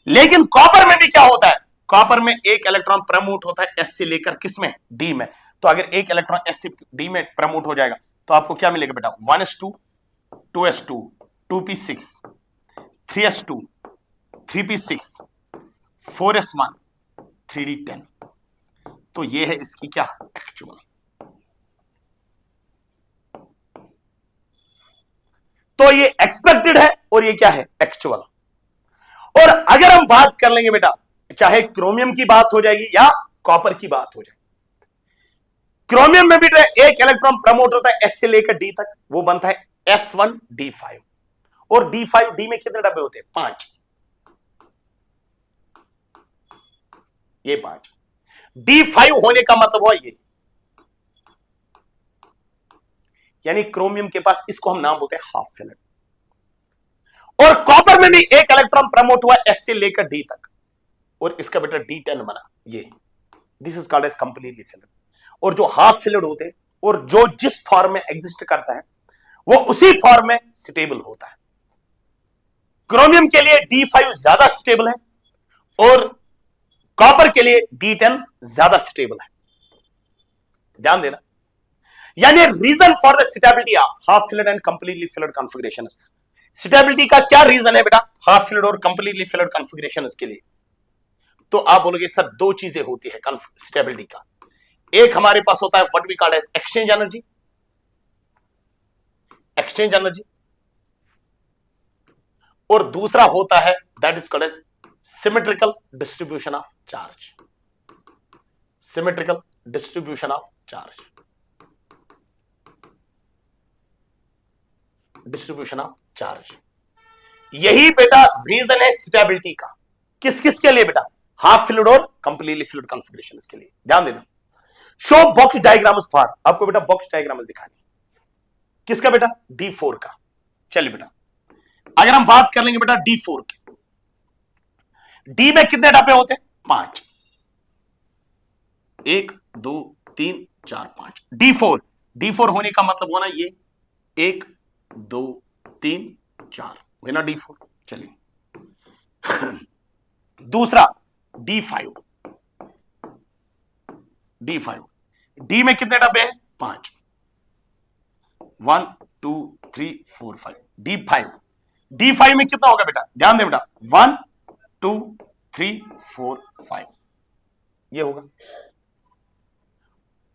लेकिन कॉपर में भी क्या होता है? कॉपर में एक इलेक्ट्रॉन प्रमोट होता है एस से लेकर किसमें? डी में। तो अगर एक इलेक्ट्रॉन एस से डी में प्रमोट हो जाएगा तो आपको क्या मिलेगा बेटा? 1s2, 2s2, 2p6, 3s2, 3p6 4s1 3d10, तो ये है इसकी क्या एक्चुअल। तो ये एक्सपेक्टेड है और ये क्या है एक्चुअल। और अगर हम बात कर लेंगे बेटा, चाहे क्रोमियम की बात हो जाएगी या कॉपर की बात हो जाएगी, क्रोमियम में भी एक इलेक्ट्रॉन प्रमोट होता है एस से लेकर डी तक, वो बनता है s1d5, और d5 में कितने डब्बे होते हैं 5, ये 5 d5 होने का मतलब हुआ ये, यानी क्रोमियम के पास इसको हम नाम बोलते हैं हाफ फिलड। और कॉपर में भी एक इलेक्ट्रॉन प्रमोट हुआ एस से लेकर डी तक, और इसका बेटा d10 बना, ये this is called as completely filled. और जो हाफ फिलड होते हैं और जो जिस फॉर्म में एग्जिस्ट करता है वो उसी फॉर्म में स्टेबल होता है। क्रोमियम के लिए d5 ज्यादा स्टेबल है और कॉपर के लिए d10 ज्यादा स्टेबल है, ध्यान देना। यानी region for the stability of half filled and completely filled configuration, stability का क्या रीजन है बेटा हाफ फिलड और कंप्लीटली फिलड कॉन्फ़िगरेशन के लिए? तो आप बोलोगे सर दो चीजें होती है स्टेबिलिटी का, एक हमारे पास होता है what we call as exchange energy, exchange energy, और दूसरा होता है that is called as symmetrical distribution of charge, symmetrical distribution of charge, distribution of charge. यही बेटा रीजन है स्टेबिलिटी का, किस किस के लिए बेटा, हाफ फिलड और कंप्लीटली फिलड कॉन्फ़िगरेशन के लिए। ध्यान देना, शो बॉक्स डायग्राम्स फॉर, आपको बेटा बॉक्स डायग्राम्स दिखानी, किसका बेटा d4 का। चलिए बेटा अगर हम बात कर लेंगे बेटा d4 के, डी में कितने डब्बे होते हैं 5, 1 2 3 4 5, d4 होने का मतलब होना ये 1 2 3 4 है ना d4। चलिए दूसरा d5, डी में कितने डब्बे हैं 5, 1 2 3 4 5, d5 में कितना होगा बेटा, ध्यान दे बेटा 1 2 3 4 5 ये होगा।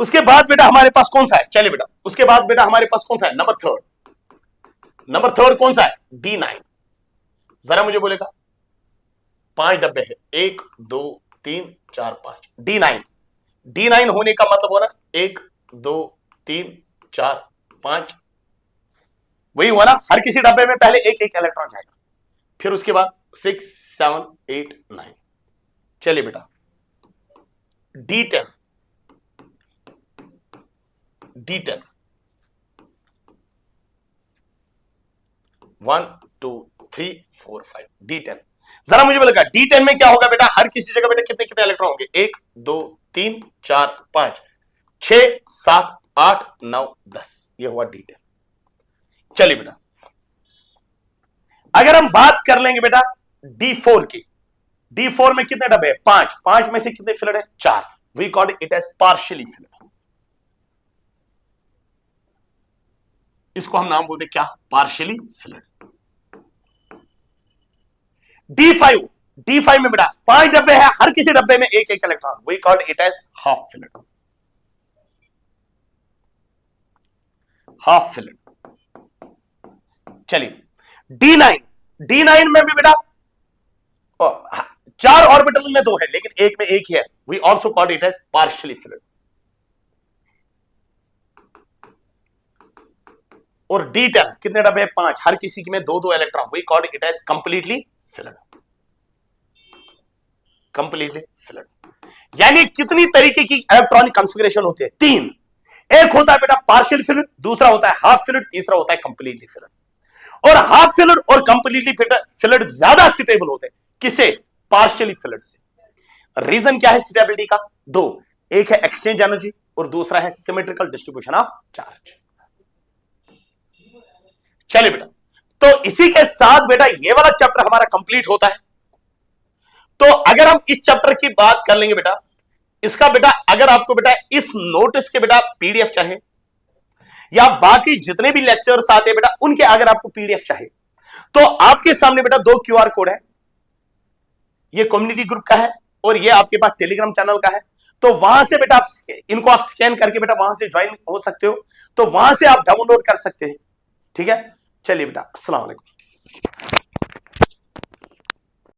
उसके बाद बेटा हमारे पास कौन सा है, चलिए बेटा उसके बाद बेटा हमारे पास कौन सा है, नंबर थर्ड कौन सा है d9, जरा मुझे बोलेगा 5 डब्बे हैं 1 2 3 4 5, d9 होने का मतलब हो रहा 1 2 3 4 5, वही हुआ ना, हर किसी डब्बे में पहले एक एक इलेक्ट्रॉन जाएगा, फिर उसके बाद 6 7 8 9। चलिए बेटा d10 1 2 3 4 5 d10, जरा मुझे बोलेगा d10 में क्या होगा बेटा, हर किसी जगह बेटा कितने कितने इलेक्ट्रॉन होंगे, 1 2 3 4 5 6 7 8 9 10, ये हुआ d10। चलिए बेटा अगर हम बात कर लेंगे बेटा d4 की, d4 में कितने डब्बे हैं 5 में से कितने फिलड है 4, we called it as partially filled, इसको हम नाम बोलते क्या पार्शियली फिलड। d5 में बेटा 5 डब्बे हैं, हर किसी डब्बे में एक एक electron, we called it as half filled, half filled. चलिए d9 में भी बेटा 4 ऑर्बिटल में 2 है लेकिन एक में एक ही है, we also called it as partially filled. और d10 कितने डब्बे हैं 5, हर किसी में 2 electron, we called it as completely filled, completely filled. यानी कितनी तरीके की इलेक्ट्रॉनिक कॉन्फ़िगरेशन होती है 3, एक होता है बेटा पार्शियल फिलड, दूसरा होता है हाफ फिलड, तीसरा होता है कंप्लीटली फिलड। और हाफ फिलड और कंप्लीटली फिलड ज्यादा स्टेबल होते हैं किससे, पार्शियली फिलड से। रीजन क्या है स्टेबिलिटी का, 2, एक है एक्सचेंज एनर्जी और दूसरा है सिमेट्रिकल डिस्ट्रीब्यूशन ऑफ चार्ज। चलिए बेटा तो इसी के साथ बेटा ये वाला चैप्टर हमारा कंप्लीट होता है। तो अगर हम इस चैप्टर की बात कर लेंगे बेटा, इसका बेटा अगर आपको बेटा इस नोटिस के बेटा पीडीएफ चाहे या बाकी जितने भी लेक्चर्स आते हैं बेटा उनके अगर आपको पीडीएफ चाहिए तो आपके सामने बेटा 2 क्यूआर कोड है, ये कम्युनिटी ग्रुप का है और ये आपके पास टेलीग्राम चैनल का है। तो वहां से बेटा इनको आप स्कैन करके बेटा वहां से ज्वाइन हो सकते हो, तो वहां से आप डाउनलोड कर सकते हैं। ठीक है, चलिए बेटा, अस्सलाम वालेकुम।